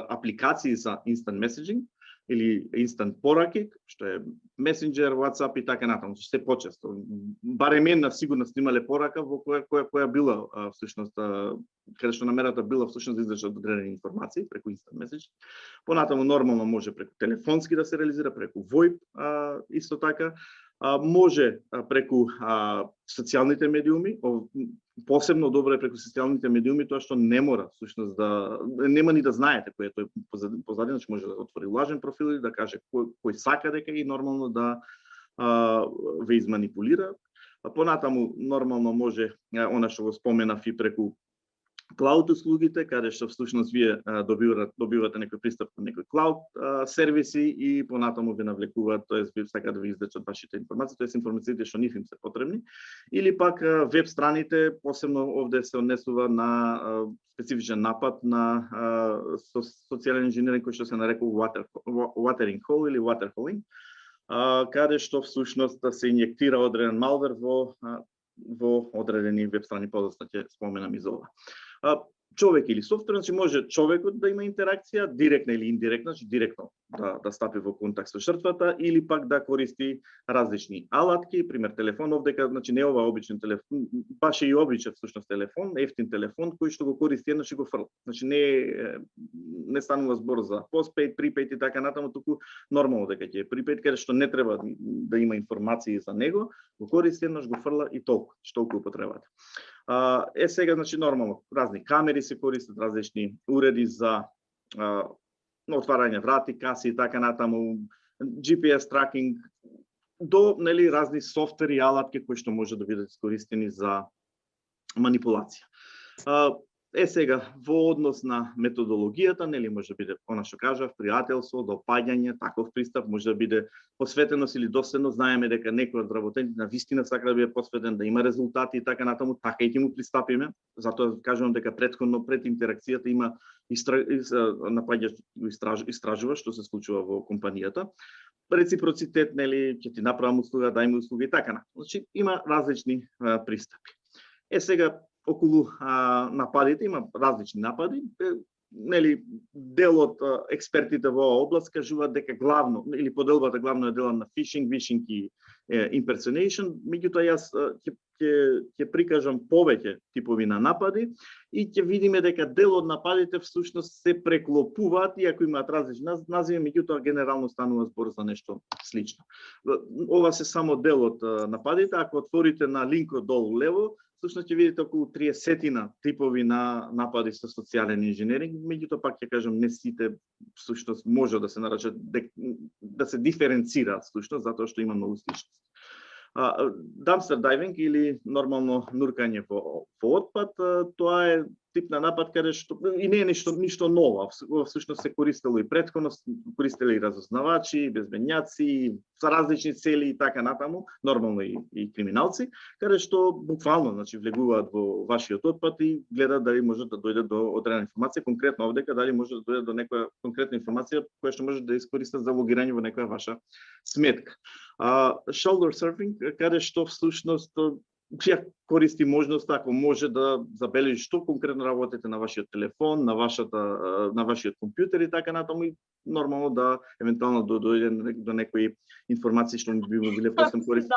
апликации за instant messaging или instant пораки, што е Messenger, WhatsApp и така натаму, се почесто. Барем една сигурно снимале порака во која била всушност каде што намерата била всушност да излечат одредени информации преку instant message. Понатаму нормално може преку телефонски да се реализира, преку VoIP исто така. Може преку социјалните медиуми, посебно добро е преку социјалните медиуми тоа што не мора всушност да нема ни да знаете кој е тој позади, значи може да отвори лажен профил и да каже кој сака дека и нормално да ве изманипулира. Понатаму нормално може она што го споменав и преку клауд услугите, каде што всушност вие добивате некој пристап на некој клауд сервиси и понатаму ве навлекуваат, тоест вие сакаат да ви излечат вашите информации, тоест информациите што нив им се потребни, или пак веб страните, посебно овде се однесува на специфичен напад на социјален инженеринг кој што се нарекува watering hole или waterholing, каде што всушност се инјектира одреден малвер во одредени веб страни, подоцна ќе споменам и за ова. Човек или софтвер, значи може човекот да има интеракција, директна или индиректна, значи директно да стапи во контакт со жртвата или пак да користи различни алатки, пример телефон, овдека значи не ова обичен телефон, баш и обичен всушност телефон, ефтин телефон кој што го користи еднаш и го фрла. Значи не станува збор за постпейд, припейд и така натаму, туку нормално дека ќе е припейд, каде што не треба да има информации за него, го користи еднаш, го фрла и толку, што толку употребата. Сега, значи, нормално, разни камери се користат, различни уреди за отварање врати, каси и така натаму, GPS тракинг, до разни софтвери и алатки кои што може да бидат искористени за манипулација. Сега, во однос на методологијата, може да биде, она што кажав, пријателство, допаѓање, таков пристап може да биде посветеност или доследно. Знаеме дека некој од работените на вистина сака да биде посветен, да има резултати и така натаму, така и ќе му пристапиме. Затоа кажувам дека претходно пред интеракцијата има напаѓач го истражува што се случува во компанијата. Реципроцитет, ќе ти направам услуга, дај ми услуга и така натаму. Значи има различни пристапи. Сега околу нападите има различни напади. Дел од експертите во оваа област кажуваат дека главно или поделбата главно е дела на фишинг, вишинг и impersonation. Меѓутоа јас ќе прикажам повеќе типови на напади и ќе видиме дека дел од нападите всушност се преклопуваат, иако имаат различни називи, меѓутоа генерално станува збор за нешто слично. Ова се само дел од нападите. Ако отворите на линкот долу лево, всушност ќе видите околу 30 типови на напади со социјален инженеринг, меѓутоа пак ќе кажам не сите всушност може да се наречат да се диференцираат всушност затоа што има многу сличности. Dumpster diving или нормално нуркање во отпад, тоа е тип на напад каде што и не е ништо ново, всушност се користело и претходно, користеле и разузнавачи, безбедњаци, за различни цели и така натаму, нормално и криминалци, каде што буквално, значи, влегуваат во вашиот отпад и гледаат дали може да дојде до одредена информација, конкретно овдека дали може да дојде до некоја конкретна информација која што може да искористат за логирање во некоја ваша сметка. Shoulder surfing, каде што всушност ја користи можност ако може да забележи што конкретно работите на вашиот телефон, на вашиот компјутер и така натаму и нормално да евентуално дојде до некои информации што би биле после користи.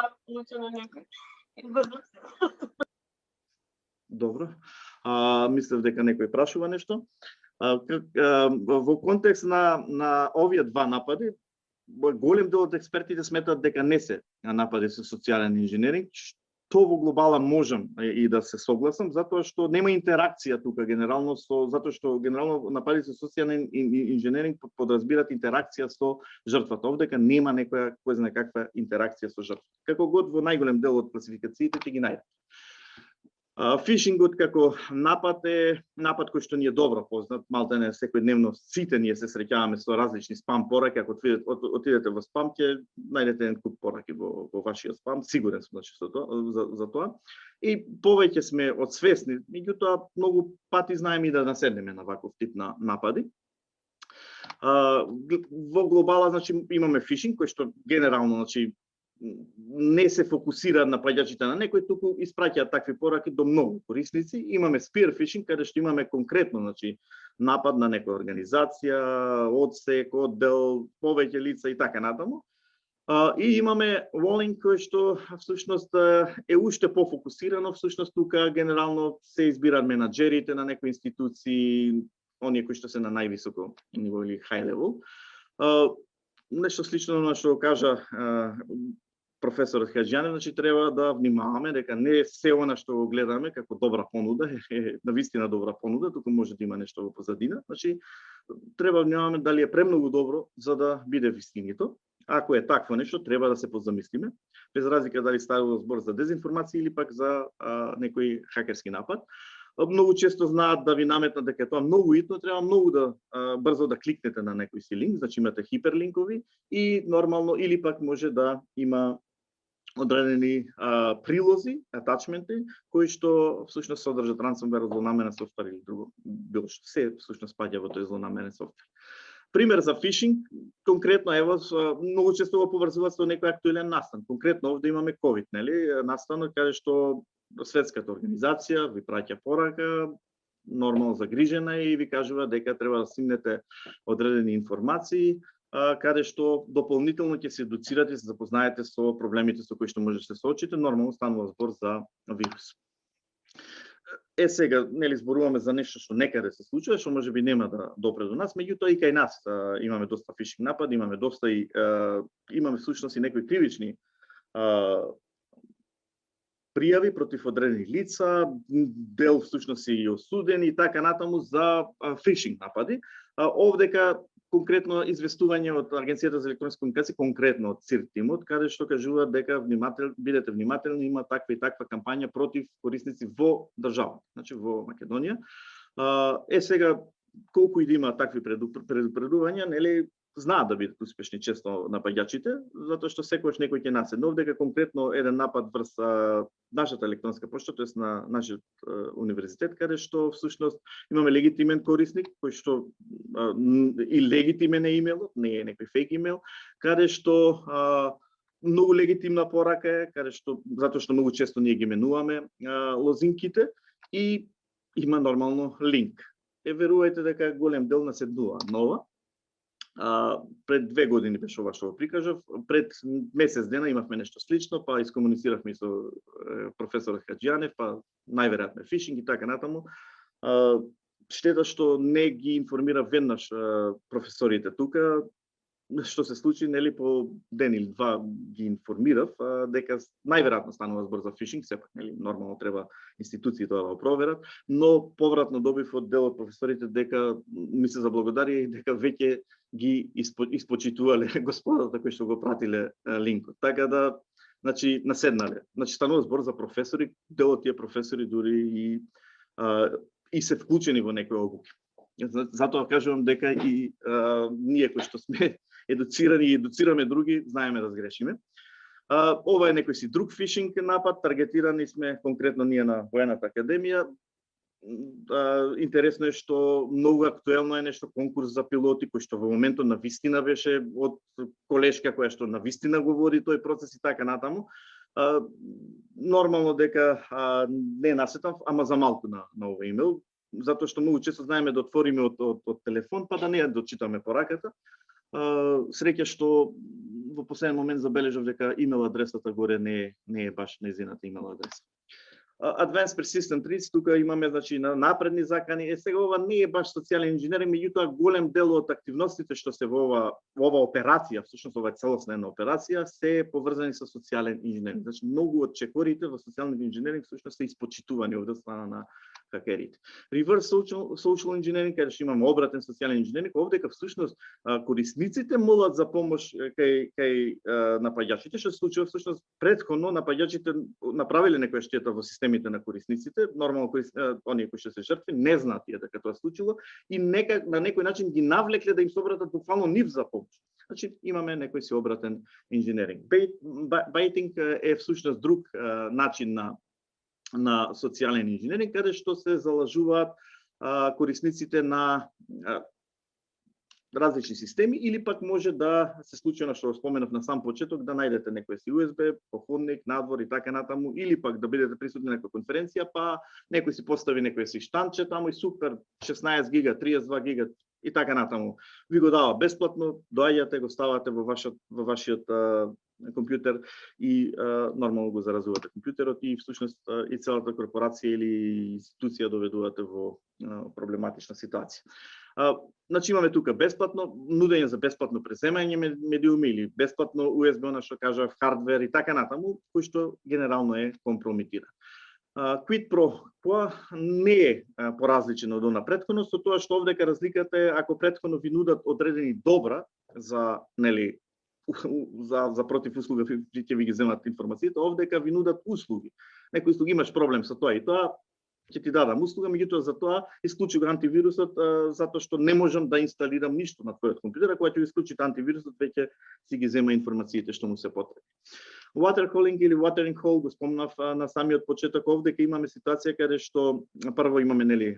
Добро. Мислев дека некој прашува нешто. Во контекст на овие два напади, голем дел од експертите сметаат дека не се напади со социјален инженеринг, што во глобала можам и да се согласам, затоа што нема интеракција тука генерално затоа што генерално напади со социјален инженеринг подразбират интеракција со жртвата. Овдека нема некоја кој знае каква интеракција со жртвата. Како год во најголем дел од класификациите ќе ги најдете. Фишингот како напад е напад кој што ни е добро познат, малтене секојдневно сите ние се среќаваме со различни спам пораки, ако отидете во спам ќе најдете еден куп пораки во вашиот спам, сигурен сум за тоа. И повеќе сме одсвесни, меѓутоа многу пати знаеме и да наседнеме на ваков тип на напади. Во глобала, значи, имаме фишинг, кој што генерално, значи, не се фокусира на паѓачите на некој, туку испраќаат такви пораки до многу корисници. Имаме spear phishing, каде што имаме конкретно, значи, напад на некоја организација, одсек, оддел, повеќе лица и така натаму. И имаме walling кој што всушност е уште пофокусирано, всушност тука генерално се избираат менаџерите на некои институции, оние кои што се на највисоко ниво или high level. Нешто слично на што кажа професорот Хаџијанев, значи треба да внимаваме дека не се она што го гледаме како добра понуда е навистина добра понуда, туку може да има нешто во позадина. Значи треба внимаваме дали е премногу добро за да биде вистинито. Ако е такво нешто, треба да се позамислиме, без разлика дали ставува збор за дезинформација или пак за некој хакерски напад. Многу често знаат да ви наметнат дека тоа многу итно, треба многу да брзо да кликнете на некој си линк, значи имате хиперлинкови и нормално или пак може да има одредени прилози, атачменти, кои што всушност содржат ransomware, злонаменен софтвер или друго, било што се всушност спаѓа во тој злонаменен софтвер. Пример за фишинг, конкретно ево многу често го поврзуваат со некој актуелен настан. Конкретно овде имаме ковид, нели, настанот каде што светската организација ви праќа порака, нормално загрижена и ви кажува дека треба да стигнете одредени информации, каде што дополнително ќе се едуцирате, се запознаете со проблемите со кои што може да се соочите, нормално станува збор за вирус. Сега, нели, зборуваме за нешто што некаде се случува, што можеби нема да допре до нас, меѓутоа и кај нас имаме доста фишинг напади, имаме доста и имаме всушност и некои кривични пријави против одредени лица, дел всушност и осудени и така натаму за фишинг напади. Овдека конкретно известување од Агенцијата за електронски комуникации, конкретно од ЦИР тимот, каде што кажуваат дека бидете внимателни, има таква и таква кампања против корисници во државата, значи во Македонија. Сега колку и да има такви предупредувања, нели, знаат да бидат успешни често напаѓачите, затоа што секогаш некој ќе наседне. Овдека конкретно еден напад врз нашата електронска пошта, тоест на нашиот универзитет, каде што всушност имаме легитимен корисник, кој што и легитимен е имејлот, не е некој фейк имејл, каде што многу легитимна порака е, каде што затоа што многу често ние ги менуваме лозинките и има нормално линк. Верувајте дека голем дел наседнува нова. Пред 2 години беше ова што го прикажав, пред месец дена имавме нешто слично, па искомунициравме со професорот Хаџијанев, па најверојатно фишинг и така натаму. Штета што не ги информира веднаш професорите тука, што се случи, нели, по ден или два ги информирав дека најверојатно станува збор за фишинг, сепак, нели, нормално треба институциите да го проверат, но повратно добив од дел од професорите дека ми се заблагодарија и дека веќе ги испочитувале господата кои што го пратиле линкот. Така да, значи, наседнале. Значи, станува збор за професори, дел од тие професори дури и се вклучени во некои обуки. Затоа кажувам дека и ние кои што сме едуцирани и едуцираме други, знаеме да сгрешиме. Ова е некој си друг фишинг напад, таргетирани сме конкретно ние на Воената академија. Интересно е што многу актуелно е нешто конкурс за пилоти, кој што во моментот на вистина беше од колешка која што на вистина го води тој процес и така натаму. Нормално дека не насетам, ама за малку на овој имейл, затоа што многу често знаеме да отвориме од телефон, па да не ја дочитаме пораката. Среќа што во последен момент забележав дека имейл адресата горе не е баш нејзината имейл адреса. Advanced Persistent Threats, тука имаме, значи, напредни закани. Сега ова не е баш социјален инженеринг, меѓутоа голем дел од активностите што се во ова операција, всушност ова е целосна една операција, се поврзани со социјален инженеринг. Значи, многу од чекорите во социјален инженеринг всушност се испочитувани од страна на хакерите. Reverse social engineering, каде што имаме обратен социјален инженеринг, овдека всушност корисниците молат за помош кај напаѓачите, што се случува всушност претходно напаѓачите направиле некоја штета во системите на корисниците, нормално оние кои што се жртви не знаат дека тоа случило и на некој начин ги навлекле да им се обратат буквално нив за помош. Значи имаме некој си обратен инженеринг. Baiting е всушност друг начин на социјален инженеринг, каде што се залажуваат корисниците на различни системи, или пак може да се случи она што споменав на сам почеток, да најдете некој си USB, походник, надвор и така натаму, или пак да бидете присутни на некоја конференција, па некој си постави некој си штанче таму и супер, 16 гига, 32 гига и така натаму. Ви го дава бесплатно, доаѓате, го ставате во вашиот компјутер и нормално го заразувате компјутерот и всушност и целата корпорација или институција доведувате во проблематична ситуација. Значи имаме тука бесплатно нудење за бесплатно преземање медиуми или бесплатно USB, она што кажав, хардвер и така натаму, кој што генерално е компрометиран. Quid pro quo не е поразличен од она претходно, со тоа што овдека разликата е ако претходно ви нудат одредени добра за за против услуга ќе ви ги земат информациите, овдека ви нудат услуги. Некои услуги имаш проблем со тоа и тоа ќе ти дадам услуга, меѓутоа за тоа исклучи го антивирусот затоа што не можам да инсталирам ништо на твојот компјутер, кога ќе исклучите антивирусот веќе си ги зема информациите што му се потребни. Water calling или watering hole го спомнав на самиот почеток, овдека имаме ситуација каде што прво имаме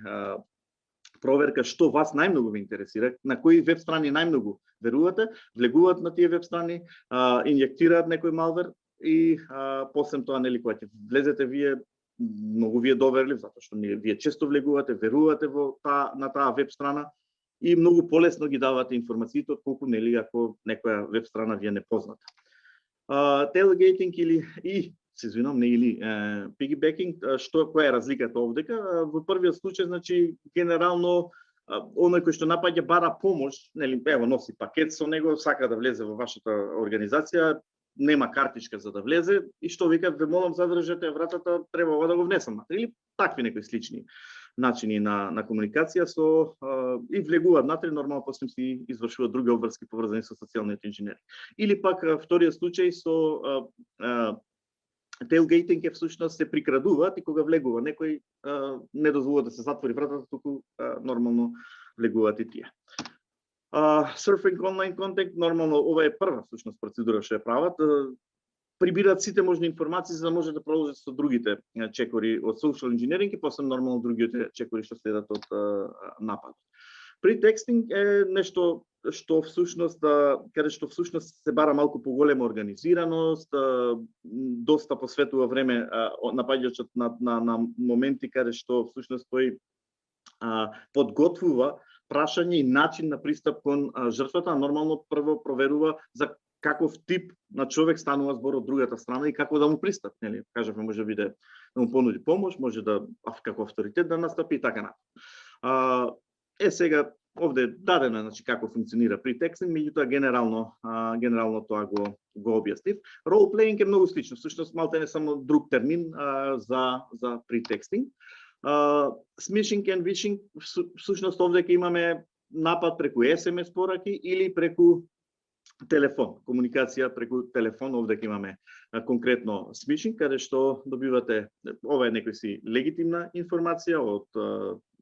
проверка што вас најмногу ве интересира, на кои веб страни најмногу верувате, влегуваат на тие веб страни, инјектираат некој малвер и после тоа кога ќе влезете вие многу ви е доверлив затоа што вие често влегувате, верувате на таа веб страна и многу полесно ги давате информациите отколку ако некоја веб страна ви е непозната. Tailgating piggybacking, која е разликата овдека? Во првиот случај, значи, генерално, оној кој што напаѓа бара помош, ево носи пакет со него, сака да влезе во вашата организација, нема картичка за да влезе, и што вика, ве молам задржете вратата, треба да го внесам. Или такви некои слични начини на комуникација и влегуваат натре, нормално после си извршуваат други обврски поврзани со социјалниот инженеринг. Или пак вториот случај со tailgating всушност се прикрадуваат и кога влегува некој не дозволува да се затвори вратата, туку нормално влегуваат и тие. Surfing online contact, нормално ова е прва всушност процедура што ја прават. Прибираат сите можни информации за да може да продолжат со другите чекори од social engineering и после нормално другите чекори што следат од нападот. Pretexting е нешто што всушност каде што всушност се бара малку поголема организираност, доста посветува време напаѓачот на моменти каде што всушност тој подготвува прашање и начин на пристап кон жртвата, нормално прво проверува за каков тип на човек станува збор од другата страна и како да му пристап, нели? Кажавме, може биде да му понуди помош, може да како авторитет да настапи и така натаму. Сега овде дадено значи како функционира pretexting, меѓутоа генерално тоа го објаснив. Role playing е многу слично, всушност малку не само друг термин за pretexting. Smishing and phishing, всушност овде ќе имаме напад преку SMS пораки или преку телефон, комуникација преку телефон. Овде ќе имаме конкретно смишинг, каде што добивате, ова е некој си легитимна информација од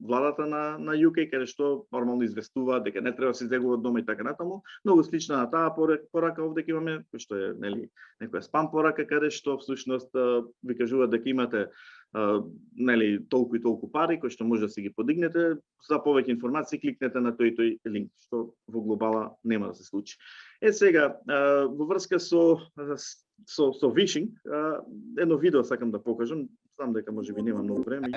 владата на UK, каде што нормално известува дека не треба да се излегува од дома и така натаму. Многу слична на таа порака овде ќе имаме, кој што е некоја спам порака, каде што всушност ви кажуваат дека имате толку и толку пари кои што може да си ги подигнете. За повеќе информации кликнете на тој линк, што во глобала нема да се случи. Сега во врска со phishing, едно видео сакам да покажам, знам дека можеби нема многу време,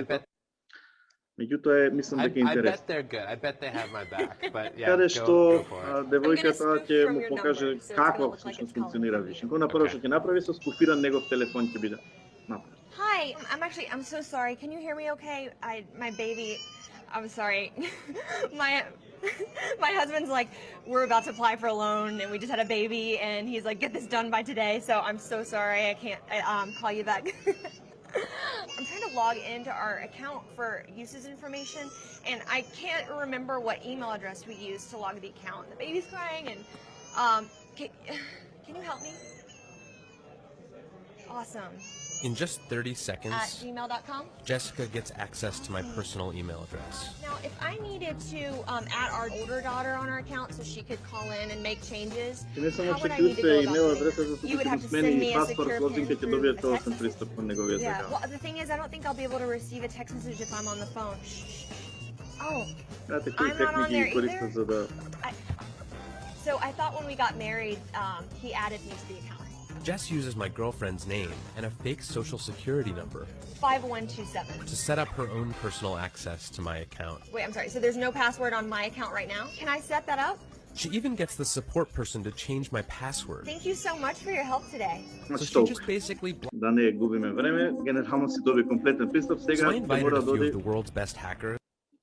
меѓутоа мислам дека е интересно. Каде што девојката ќе му покаже како всушност функционира phishing. Она прво што ќе направи со скопиран негов телефон ќе биде направен. Hi, I'm so sorry. Can you hear me okay? My baby, I'm sorry. My husband's like, we're about to apply for a loan and we just had a baby and he's like, get this done by today. So I'm so sorry. I can't call you back. I'm trying to log into our account for uses information and I can't remember what email address we used to log the account. The baby's crying and can you help me? Awesome. In just 30 seconds, At gmail.com? Jessica gets access to my personal email address. Now, if I needed to add our older daughter on our account so she could call in and make changes, how would I need to go about it? You would have to send me a secure PIN through a text message? Yeah, well, the thing is, I don't think I'll be able to receive a text message if I'm on the phone. Oh, I'm not on there either. So I thought when we got married, he added me to the account. Jess uses my girlfriend's name and a fake social security number 5127. to set up her own personal access to my account. Wait, I'm sorry. So there's no password on my account right now? Can I set that up? She even gets the support person to change my password. Thank you so much for your help today. So Значи she толку. just basically Да не губиме време, генерално си доби комплетен пристап, So сега I ќе invited мора a да few оди of the world's best hackers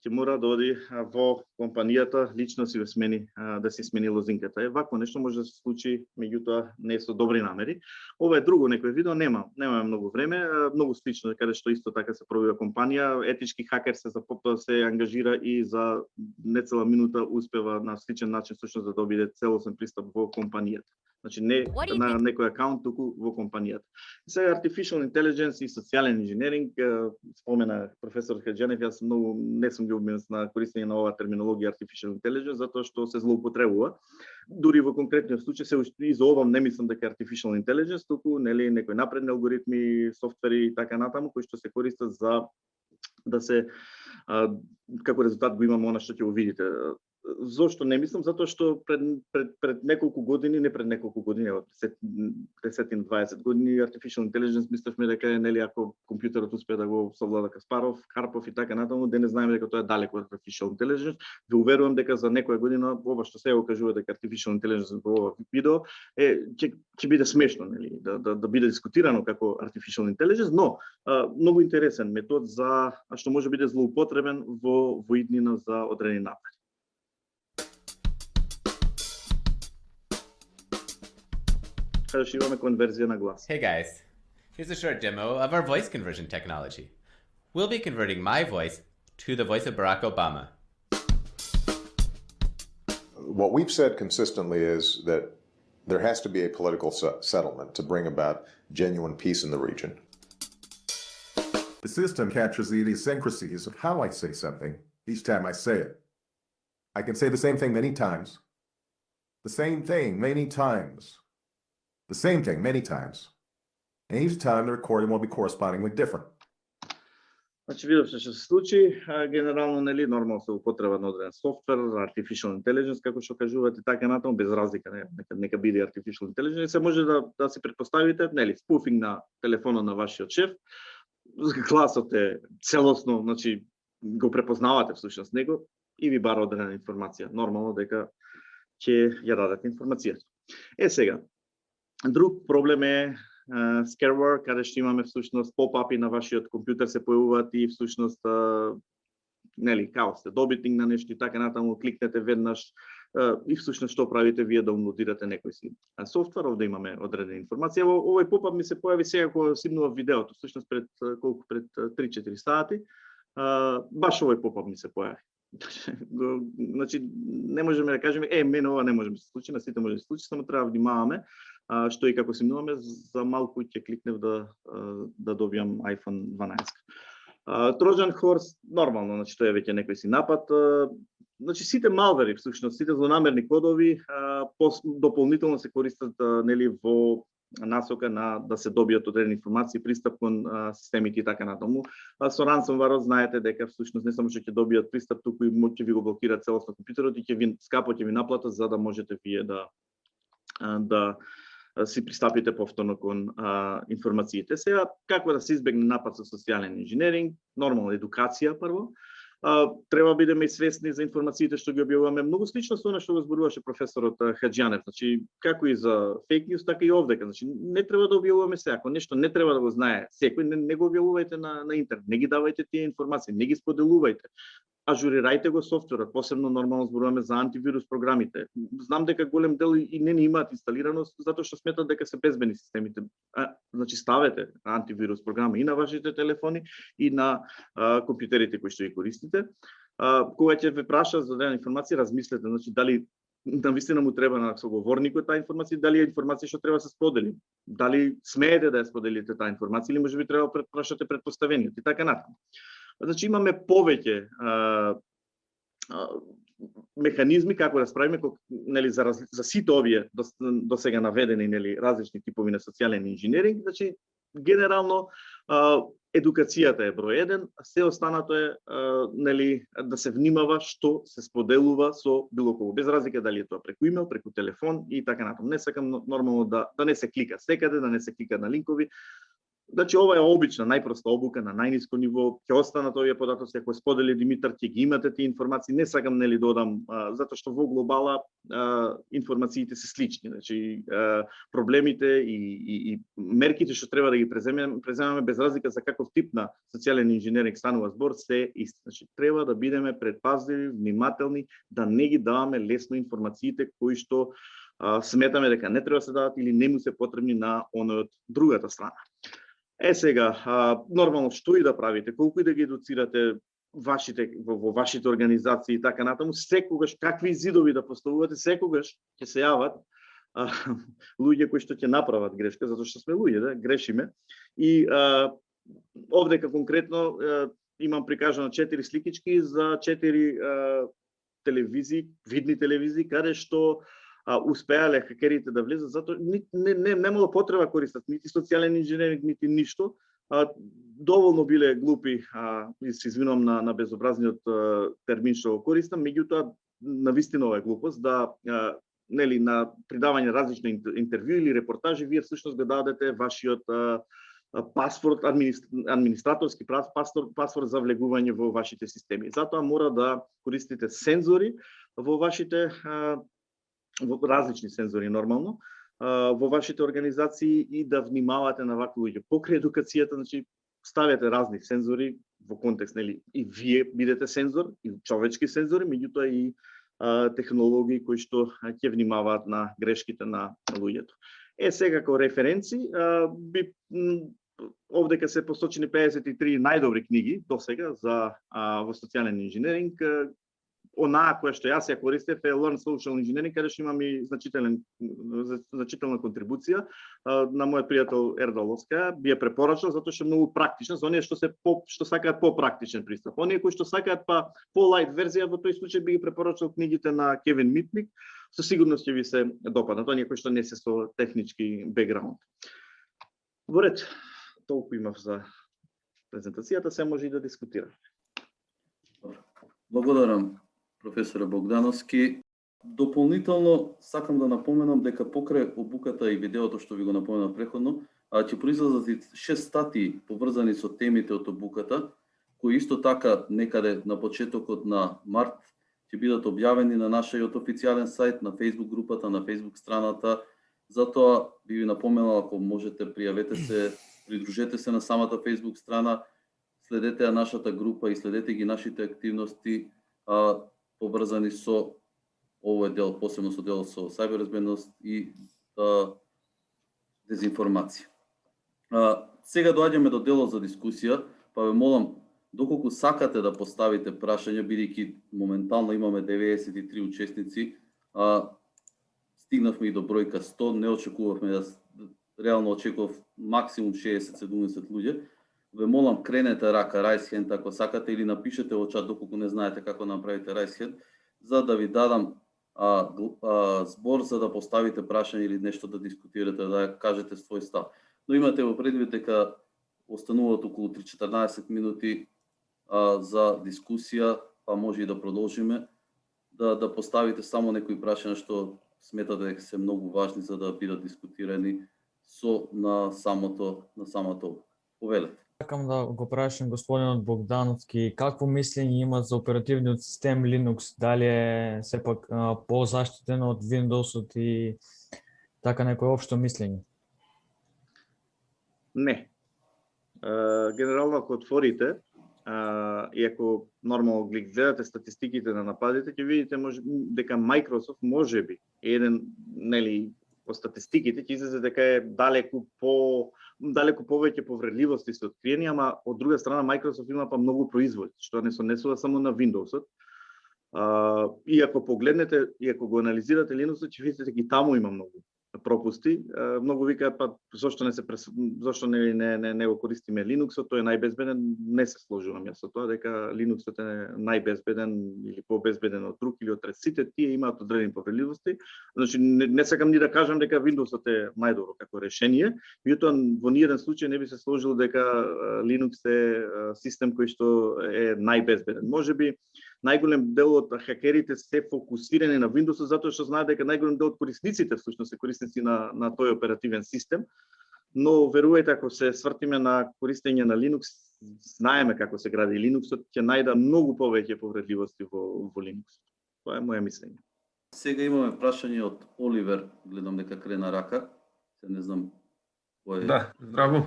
ќе мора да оди во компанијата, лично си го смени, да си смени лозинката. Вакво нешто може да се случи, меѓутоа не со добри намери. Ова е друго некој видео, немаме многу време, многу слично, каде што исто така се пробива компанија, етички хакер се ангажира и за нецела минута успева на сличен начин всушност да добие целосен пристап во компанијата. Значи не на некој акаунт, туку во компанијата. И сега Artificial Intelligence и социјален инженеринг, спомена професор Хаджанев, јас многу не сум љубим на користење на оваа терминологија Artificial Intelligence, затоа што се злоупотребува. Дури во конкретниот случај се изолвам, не мислам дека Artificial Intelligence, туку нели некои напредни алгоритми, софтвери и така натаму кои што се користат за да се како резултат го имаме она што ќе го видите. Зошто не мислам? Затоа што пред неколку години, не пред неколку години, 10-20 години, Artificial Intelligence мислевме дека нели ако компјутерот успее да го совлада Каспаров, Карпов и така натаму, да не знаеме дека тоа е далеко од Artificial Intelligence. Ве уверувам дека за некоја година ова што се го кажува дека Artificial Intelligence во ова видео ќе биде смешно, нели, да биде дискутирано како Artificial Intelligence, но многу интересен метод за што може биде злоупотребен во иднина за одредени напади. Hey guys, here's a short demo of our voice conversion technology. We'll be converting my voice to the voice of Barack Obama. What we've said consistently is that there has to be a political settlement to bring about genuine peace in the region. The system captures the idiosyncrasies of how I say something each time I say it. I can say the same thing many times. The same thing many times. The same thing many times. And each time the recording will be correspondingly different. Значи видов што се случи, генерално нели нормално се употреба на одреден софтвер, Artificial Intelligence како што кажувате, така натаму без разлика, нека биде Artificial Intelligence, се може да си претпоставите, нели, спуфинг на телефонот на вашиот шеф, гласот е целосно, значи го препознавате всушност него и ви бара одредена информација. Нормално дека ќе ја дадете информацијата. Сега, друг проблем е scareware, каде што имаме всушност поп-апи на вашиот компјутер се појавуваат и всушност нели као сте добитник на нешто и така натаму кликнете веднаш и всушност што правите вие да унлодирате некој си софтвер, овде имаме одредена информација. Овој поп-ап ми се појави сега кога симнува видеото, всушност пред 3-4 сати. Баш овој поп-ап ми се појави. Значи не можеме да кажеме мене ова не може да се случи, на сите може да се случи, само треба да внимаваме што и како симнуваме, за малку ќе кликнев да добијам iPhone 12. Trojan Horse нормално, значи тоа е веќе некој си напад. Значи сите малвери, всушност сите злонамерни кодови дополнително се користат нели во насока на да се добијат одредени информации, пристап кон системите и така натаму. Со ransomware знаете дека всушност не само што ќе добијат пристап, туку и ќе ви го блокираат целосно компјутерот и скапо ќе ви наплатат за да можете вие да си пристапите повторно кон информациите. Сега, како да се избегне напад со социјален инженеринг? Нормална едукација прво. Треба бидеме и свесни за информациите што ги објавуваме. Многу слично со она што го зборуваше професорот Хаджанев. Значи, како и за фейк ньюс, така и овдека. Значи, не треба да објавуваме се. Ако нешто не треба да го знае секој, не го објавувајте на интернет. Не ги давајте тие информации, не ги споделувајте. Ажурирајте го софтверот, посебно нормално зборуваме за антивирус програмите. Знам дека голем дел и не имаат инсталирано затоа што сметат дека се безбедни системите. Значи ставете антивирус програми и на вашите телефони и на компјутерите кои што ги користите. Кога ќе ве праша за дадена информација, размислете, значи дали навистина му треба на соговорникот таа информација, дали е информација што треба да се сподели, дали смеете да ја споделите таа информација или можеби треба да прашате предпоставениот и така натаму. Значи имаме повеќе механизми како да справиме нели за сите овие до сега наведени нели различни типови на социјален инженеринг. Значи генерално едукацијата е број 1, а се останато е нели да се внимава што се споделува со било кого, без разлика дали е тоа преку имејл, преку телефон и така натаму. Не сакам нормално да не се клика секаде, да не се клика на линкови. Значи ова е обична, најпроста обука на најниско ниво. Ќе останат овие податоци, ако сподели Димитар, ќе ги имате тие информации. Не сакам нели додам затоа што во глобала информациите се слични. Значи проблемите и мерките што треба да ги преземеме без разлика за каков тип на социјален инженеринг станува збор се исти. Значи треба да бидеме предпазливи, внимателни, да не ги даваме лесно информациите кои што сметаме дека не треба да се дадат или не му се потребни на оној од другата страна. Сега, нормално што и да правите, колку и да ги едуцирате во вашите организации и така натаму, секогаш какви зидови да поставувате, секогаш ќе се јават луѓе кои што ќе направат грешка, затоа што сме луѓе, да, грешиме. И овдека конкретно имам прикажано 4 сликички за 4 телевизии, видни телевизии, каде што успеале хакерите да влезат, затоа немало потреба користат нити социјален инженеринг, нити ништо. Доволно биле глупи, се извинувам на безобразниот термин што го користам, меѓутоа навистина ова е глупост да нели на придавање различни интервјуи или репортажи вие всушност го дадете вашиот паспорт, администраторски паспорт за влегување во вашите системи. Затоа мора да користите сензори во вашите различни сензори нормално во вашите организации и да внимавате на вакви луѓе. Покрај едукацијата, значи ставете разни сензори во контекст, нели и вие бидете сензор, и човечки сензори, меѓутоа и технологии кои што ќе внимаваат на грешките на луѓето. Сега како референци овдека се посочени 53 најдобри книги досега за во социјален инженеринг. Онаа која што јас ја користев е Learn Social Engineering, каде што имам и значителна контрибуција на мојот пријател Ердал Оска. Би ја препорачал затоа што е многу практична за оние што сакаат попрактичен пристап. Оние кои што сакаат по-лајт верзија, во тој случај би ги препорачал книгите на Кевин Митник. Со сигурност ќе ви се допаднат, оние кои што не се со технички бекграунд. Во ред, толку имав за презентацијата, се може и да дискутираме. Благодарам, професоре Богдановски. Дополнително сакам да напоменам дека покрај обуката и видеото што ви го напоменав претходно, ќе произлезат и 6 статии поврзани со темите од обуката, кои исто така некаде на почетокот на март ќе бидат објавени на нашиот официјален сајт, на Facebook групата, на Facebook страната. Затоа би ви напоменал, ако можете, пријавете се, придружете се на самата Facebook страна, следете ја нашата група и следете ги нашите активности поврзани со овој дел, посебно со делот со сајбербезбедност и дезинформација. Сега доаѓаме до делот за дискусија, па ве молам, доколку сакате да поставите прашања, бидејќи моментално имаме 93 учесници, стигнавме и до бројка 100, не очекувавме реално очекував максимум 60-70 луѓе. Ве молам, кренете рака, raise hand ако сакате, или напишете во чат доколку не знаете како направите raise hand, за да ви дадам збор за да поставите прашање или нешто да дискутирате, да кажете свој став. Но имате во предвид дека остануваат околу 3-14 минути за дискусија, па може и да продолжиме, да поставите само некои прашања што сметате дека се многу важни за да бидат дискутирани на самото повелете. Сакам да го прашам господинот Богдановски, какво мислење има за оперативниот систем Linux, дали е сепак по-заштитен од Windows-от и така некое општо мислење? Не. Генерално ако отворите и ако нормално гледате статистиките на нападите, ќе видите дека Microsoft можеби еден, нели, по статистиките ќе излезе дека е далеку повеќе повредливости се откриени, ама од друга страна Microsoft има многу производи, што не се однесува само на Windows-от. И ако погледнете и ако го анализирате Linux, ќе видите дека и таму има многу пропусти. Многу викаат па зошто не го користиме Linux-от, тој е најбезбеден. Не се сложувам јас со тоа дека Linux-от е најбезбеден или побезбеден од друг или од трет. Сите тие имаат одредени повредливости. Значи не сакам ни да кажам дека Windows-от е најдобро како решение, меѓутоа во ниеден случај не би се сложил дека Linux е систем кој што е најбезбеден. Можеби најголем дел од хакерите се фокусирани на Windows затоа што знаат дека најголем дел од корисниците всушност се корисници на тој оперативен систем, но верувајте ако се свртиме на користење на Linux, знаеме како се гради Linux-от, ќе најда многу повеќе повредливости во Linux. Тоа е моја мислење. Сега имаме прашање од Оливер, гледам дека крена рака. Се не знам кој е. Да, здраво.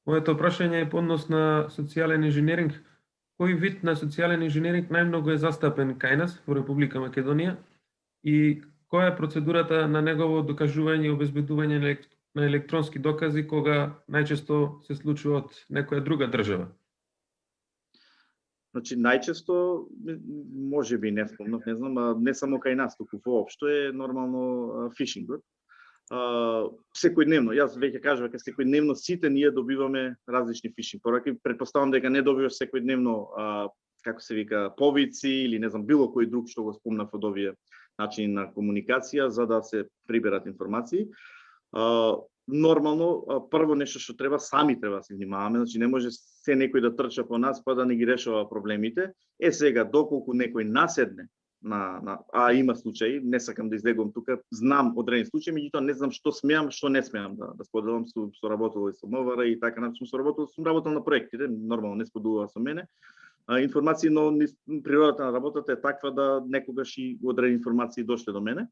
Моето прашање е по однос на социјален инженеринг. Кој вид на социјален инженеринг најмногу е застапен кај нас во Република Македонија и која е процедурата на негово докажување и обезбедување на електронски докази кога најчесто се случува од некоја друга држава? Значи најчесто можеби не спомнав, не знам, не само кај нас, туку воопшто е нормално фишингот. Секојдневно, јас веќе кажав дека секојдневно сите ние добиваме различни фишинг пораки. Претпоставам дека не добиваш секојдневно како се вика повици или не знам било кој друг што го спомнав од овие начини на комуникација за да се приберат информации. Нормално прво нешто што сами треба да се внимаваме, значи не може се некој да трча по нас па да не ги решава проблемите. Сега доколку некој наседне а има случаи, не сакам да излегувам тука, знам одредени случаи, меѓутоа не знам што смеам, што не смеам да споделам, сум работел и со МВР и така начин сум работел на проектите, нормално не споделува со мене информации, но природата на работата е таква да некогаш и одредени информации дошле до мене.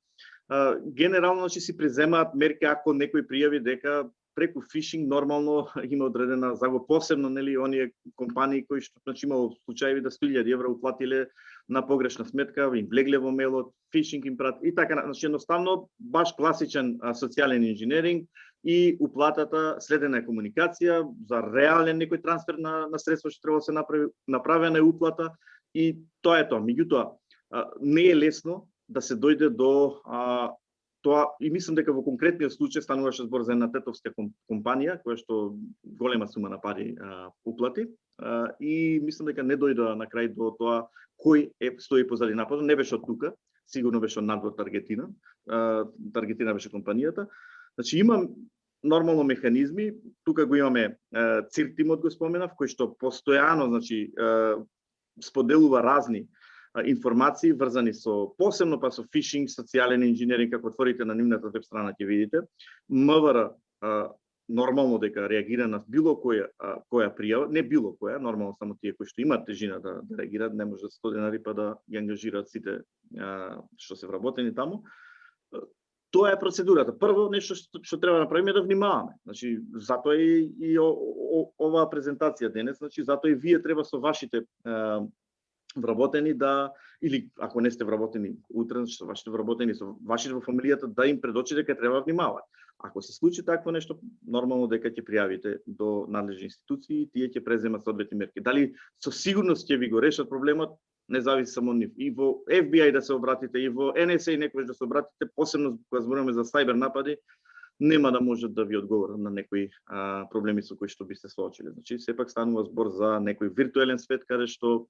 Генерално значи си преземаат мерки ако некој пријави дека преку фишинг нормално има одредена загуба, посебно нели оние компании кои што значи имало случаи да 100.000 евра уплатиле на погрешна сметка, им влегле во мејлот, фишинг им прат и така, значи едноставно баш класичен социјален инженеринг и уплатата следена е комуникација за реален некој трансфер на средства што треба да се направи, направена е уплата и тоа е тоа. Меѓутоа не е лесно да се дојде до тоа и мислам дека во конкретниот случај стануваше збор за една тетовска компанија која што голема сума на пари уплати и мислам дека не дојде на крај до тоа кој стои позади нападот, не беше од тука, сигурно беше од надвор Таргетина. Таргетина беше компанијата. Значи имам нормално механизми, тука го имаме ЦИР тимот го споменав, кој што постојано значи споделува разни информации врзани со посебно па со фишинг, социјален инженеринг, како отворите на нивната веб страна ќе видите. МВР нормално дека реагира на било која пријава, не било која, нормално само тие кои што имаат тежина да реагираат, не може да 100 денари па да ги ангажираат сите што се вработени таму. Тоа е процедурата. Прво нешто што треба да направиме е да внимаваме. Значи затоа и оваа презентација денес, значи затоа и вие треба со вашите вработени да, или ако не сте вработени утре, што вашите вработени со вашите во фамилијата, да им предочи дека треба да внимаваат. Ако се случи такво нешто, нормално дека ќе пријавите до надлежни институции и тие ќе преземат соодветни мерки. Дали со сигурност ќе ви го решат проблемот, не зависи само од нив. И во FBI да се обратите, и во NSA некогаш да се обратите, посебно кога зборуваме за сајбер напади, нема да можат да ви одговорат на некои проблеми со кои што би се соочиле. Значи сепак станува збор за некој виртуелен свет каде што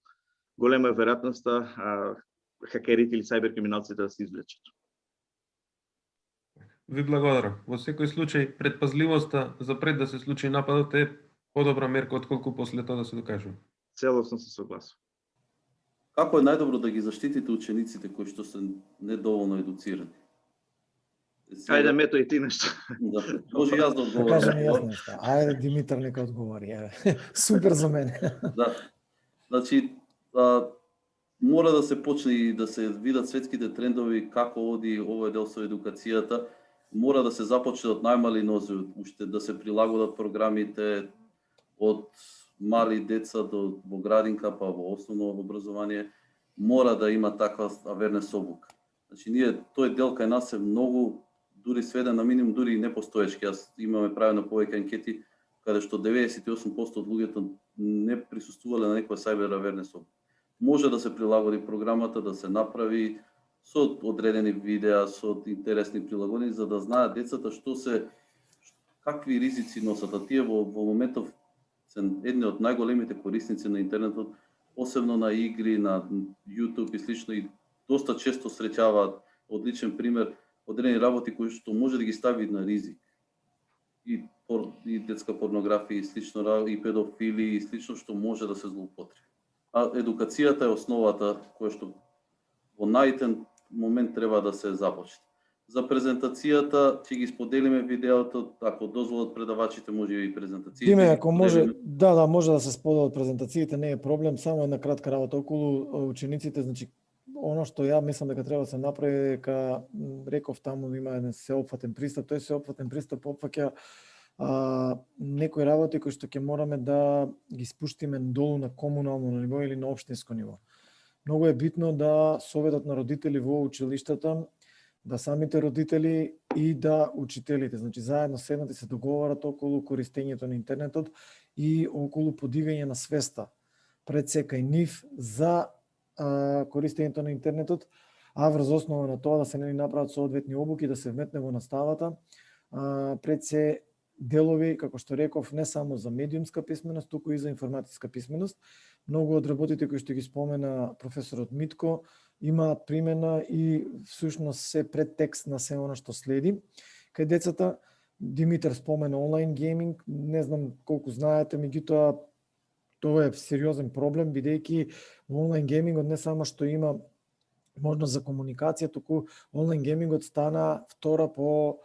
голема е веројатноста хакерите или сајбер криминалците да се извлечат. Ви благодарам. Во секој случај предпазливоста за пред да се случи нападот е подобра мерка отколку после тоа да се докажува. Целосно се согласувам. Како е најдобро да ги заштитите учениците кои што се недоволно едуцирани? Ајде мето и ти нешто. Да, може јас да одговорам. Кажам јас нешто. Ајде Димитар нека одговори. Супер за мене. Да. Значи мора да се почне и да се видат светските трендови како оди овој дел со едукацијата. Мора да се започне од најмали нози, уште да се прилагодат програмите од мали деца во градинка па во основно образование. Мора да има таква awareness обука. Значи ние тој дел кај нас е многу дури сведен на минимум, дури и не постоечки. Јас имаме правено повеќе анкети каде што 98% од луѓето не присуствувале на некоја cyber awareness обука. Може да се прилагоди програмата, да се направи со одредени видеа, со интересни прилагоди, за да знаат децата какви ризици носат. А тие во моментов се едни од најголемите корисници на интернетот, посебно на игри, на YouTube и слично, и доста често среќаваат одличен пример одредени работи кои што може да ги стави на ризик. И детска порнографија и слично, и педофили и слично, што може да се злоупотреби. А едукацијата е основата која што во најден момент треба да се започне. За презентацијата ќе ги споделиме видеото, ако дозволат предавачите, може и презентациите. Диме, ако може, може да се споделат презентациите, не е проблем, само една кратка работа околу учениците, значи оно што ја мислам дека треба да се направи, дека реков таму има еден сеопфатен пристап, тој сеопфатен пристап опфаќа некои работи кои што ќе мораме да ги спуштиме долу на комунално ниво или на општинско ниво. Многу е битно да советот на родители во училиштата, да самите родители и да учителите, значи заедно седнат и се договарат околу користењето на интернетот и околу подигање на свеста пред секај нив за користењето на интернетот, а врз основа на тоа да се направат соодветни обуки, да се вметне во наставата пред се делови, како што реков, не само за медиумска писменост, туку и за информатичка писменост. Многу од работите кои што ги спомена професорот Митко имаат примена и всушност се предтекст на се она што следи. Кај децата, Димитар спомена онлайн гейминг, не знам колку знаете, меѓутоа тоа е сериозен проблем, бидејќи во онлайн геймингот не само што има можност за комуникација, туку онлайн геймингот стана втора по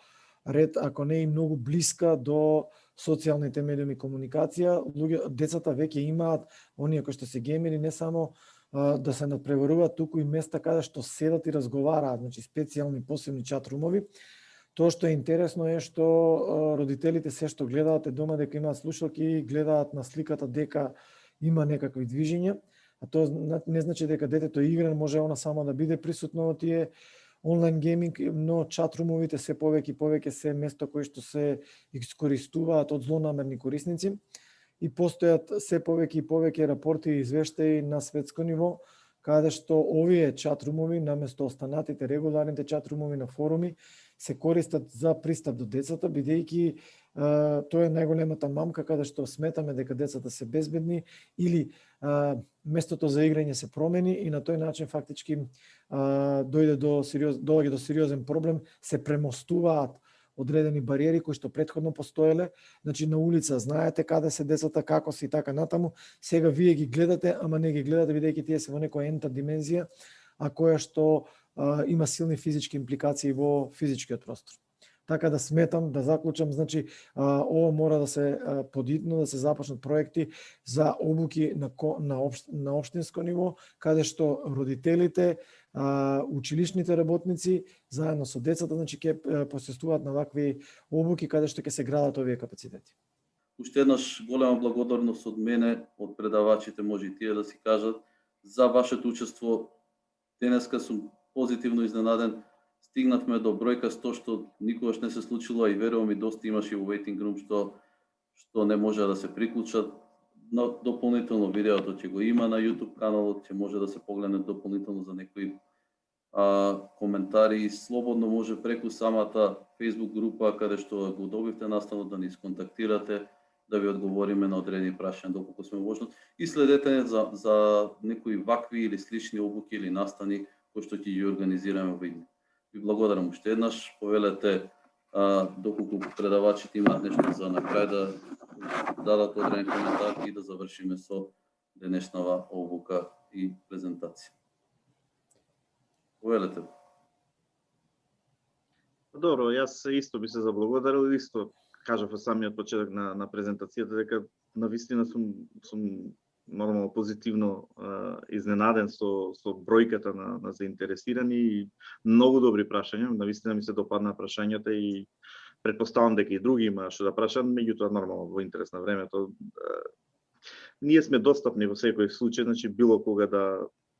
ред, ако не и многу блиска до социјалните медиуми комуникација. Децата веќе имаат, оние кои што се геймери, не само да се надпреваруваат, туку и места каде што седат и разговараат, значи специјални посебни чат-румови. Тоа што е интересно е што родителите се што гледаат е дома дека имаат слушалки, гледаат на сликата дека има некакви движења, а тоа не значи дека детето игра, може она само да биде присутно во тие онлайн гейминг, но чат-румовите се повеќе и повеќе се место кои што се искористуваат од злонамерни корисници и постојат се повеќе и повеќе рапорти и извештаи на светско ниво, каде што овие чат-румови, наместо останатите регуларните чат-румови на форуми, се користат за пристап до децата, бидејќи тоа е најголемата мамка каде што сметаме дека децата се безбедни или местото за играње се промени и на тој начин фактички доаѓа до сериозен проблем, се премостуваат одредени бариери кои што претходно постоеле, значи на улица знаете каде се децата, како се и така натаму, сега вие ги гледате, ама не ги гледате бидејќи тие се во некоја ента димензија, а која што има силни физички импликации во физичкиот простор. Така да сметам, да заклучам, значи ово мора да се подитно, да се започнат проекти за обуки на општинско ниво, каде што родителите, училишните работници, заедно со децата, значи ќе посестуваат на вакви обуки, каде што ќе се градат овие капацитети. Уште еднаш голема благодарност од мене, од предавачите, може и тие да си кажат, за вашето учество. Денеска сум позитивно изненаден. Стигнавме до бројка 100, што никогаш не се случило, и верувам и доста имаше во waiting room што не може да се приклучат. Но дополнително видеото ќе го има на YouTube каналот, ќе може да се погледне дополнително за некои коментари и слободно може преку самата Facebook група каде што го добивте настанот да ни сконтактирате, да ви одговориме на одредени прашања доколку сме можност, и следете за некои вакви или слични обуки или настани кои што ќе ги организираме во идни. Ви благодарам уште еднаш, повелете доколку предавачите имаат нешто за на крај да дадат одреден коментар и да завршиме со денешнава обука и презентација. Повелете. Добро, јас исто би се заблагодарил, исто кажав во самиот почеток на презентацијата дека навистина сум нормално позитивно изненаден со бројката на заинтересирани и многу добри прашања. Навистина ми се допадна прашањата и претпоставам дека и други има што да прашаат, меѓутоа нормално во интерес на времето. Ние сме достапни во секој случај, значи било кога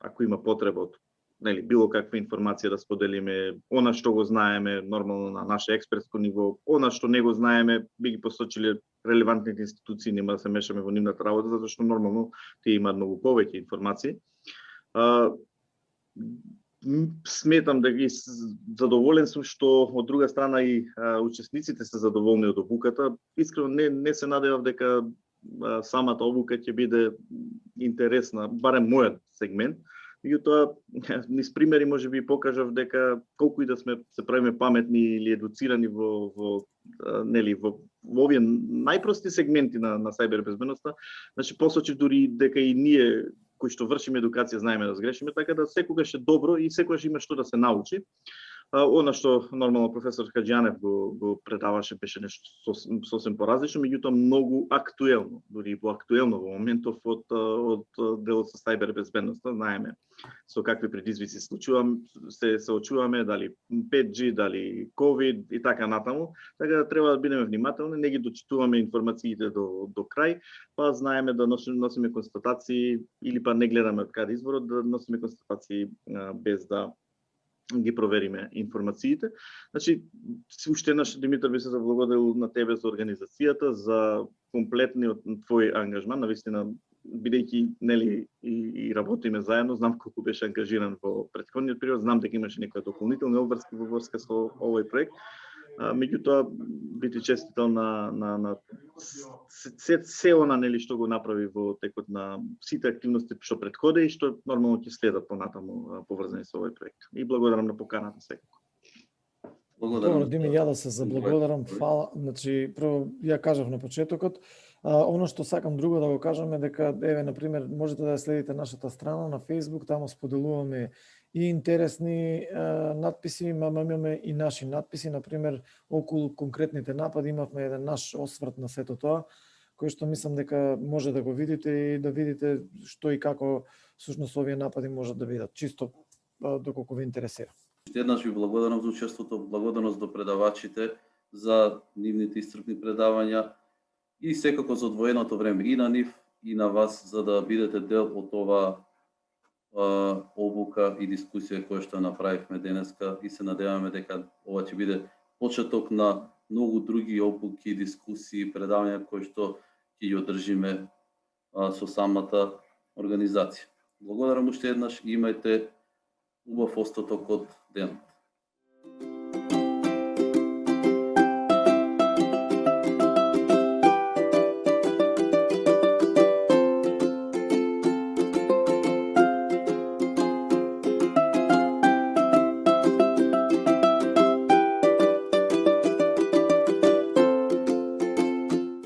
ако има потреба од било каква информација да споделиме, она што го знаеме нормално на наше експертско ниво, она што не го знаеме, би ги посочиле релевантните институции, нема да се мешаме во нивната работа, затоа што нормално тие имаат многу повеќе информации. Сметам да ги задоволен сум што од друга страна и учесниците се задоволни од обуката. Искрено не се надевав дека самата обука ќе биде интересна, барем мојот сегмент. Меѓутоа, низ примери може би покажав дека колку и да сме се правиме паметни или едуцирани во овие најпрости сегменти на сајбер безбедноста, значи посочив дури дека и ние кои што вршиме едукација знаеме да сгрешиме, така да секогаш е добро и секогаш има што да се научи. Она што нормално професор Хаџијанев го предаваше беше нешто сосем поразлично, меѓутоа многу актуелно, дури и поактуелно во моментов од делот со сајбер безбедноста, знаеме со какви предизвици се соочуваме, дали 5G, дали COVID и така натаму, така да треба да бидеме внимателни, не ги дочитуваме информациите до крај, па знаеме да носиме констатации или па не гледаме од каде изворот, да носиме констатации без да ги провериме информациите. Значи, уште еднаш, Димитар, би се заблагодарил на тебе за организацијата, за комплетниот твој ангажман, навистина, бидејќи и работиме заедно, знам колку беше ангажиран во претходниот период, знам дека имаше некои дополнителни обврски во врска со овој проект. Меѓутоа, би ти честител на се она што го направи во текот на сите активности што претходе и што нормално ќе следат понатаму поврзани со овој проект. И благодарам на поканата секако. Добро, Дими, ја да се заблагодарам. Фала. Значи, прво ја кажав на почетокот, оно што сакам друго да го кажам е дека, еве, например, можете да ја следите нашата страна на Facebook, таму споделуваме и интересни надписи, имаме и наши надписи, например, околу конкретните напади имавме еден наш осврт на сето тоа, кој што мислам дека може да го видите и да видите што и како всушност овие напади можат да бидат, чисто доколку ви интересира. Еднаш ви благодарам за учеството, благодарност до предавачите за нивните исцрпни предавања и секако за одвоеното време и на нив и на вас за да бидете дел од ова обука и дискусија која што направивме денеска и се надеваме дека ова ќе биде почеток на многу други обуки, дискусии, предавања кои што ќе ги одржиме со самата организација. Благодарам уште еднаш и имајте убав остаток од ден.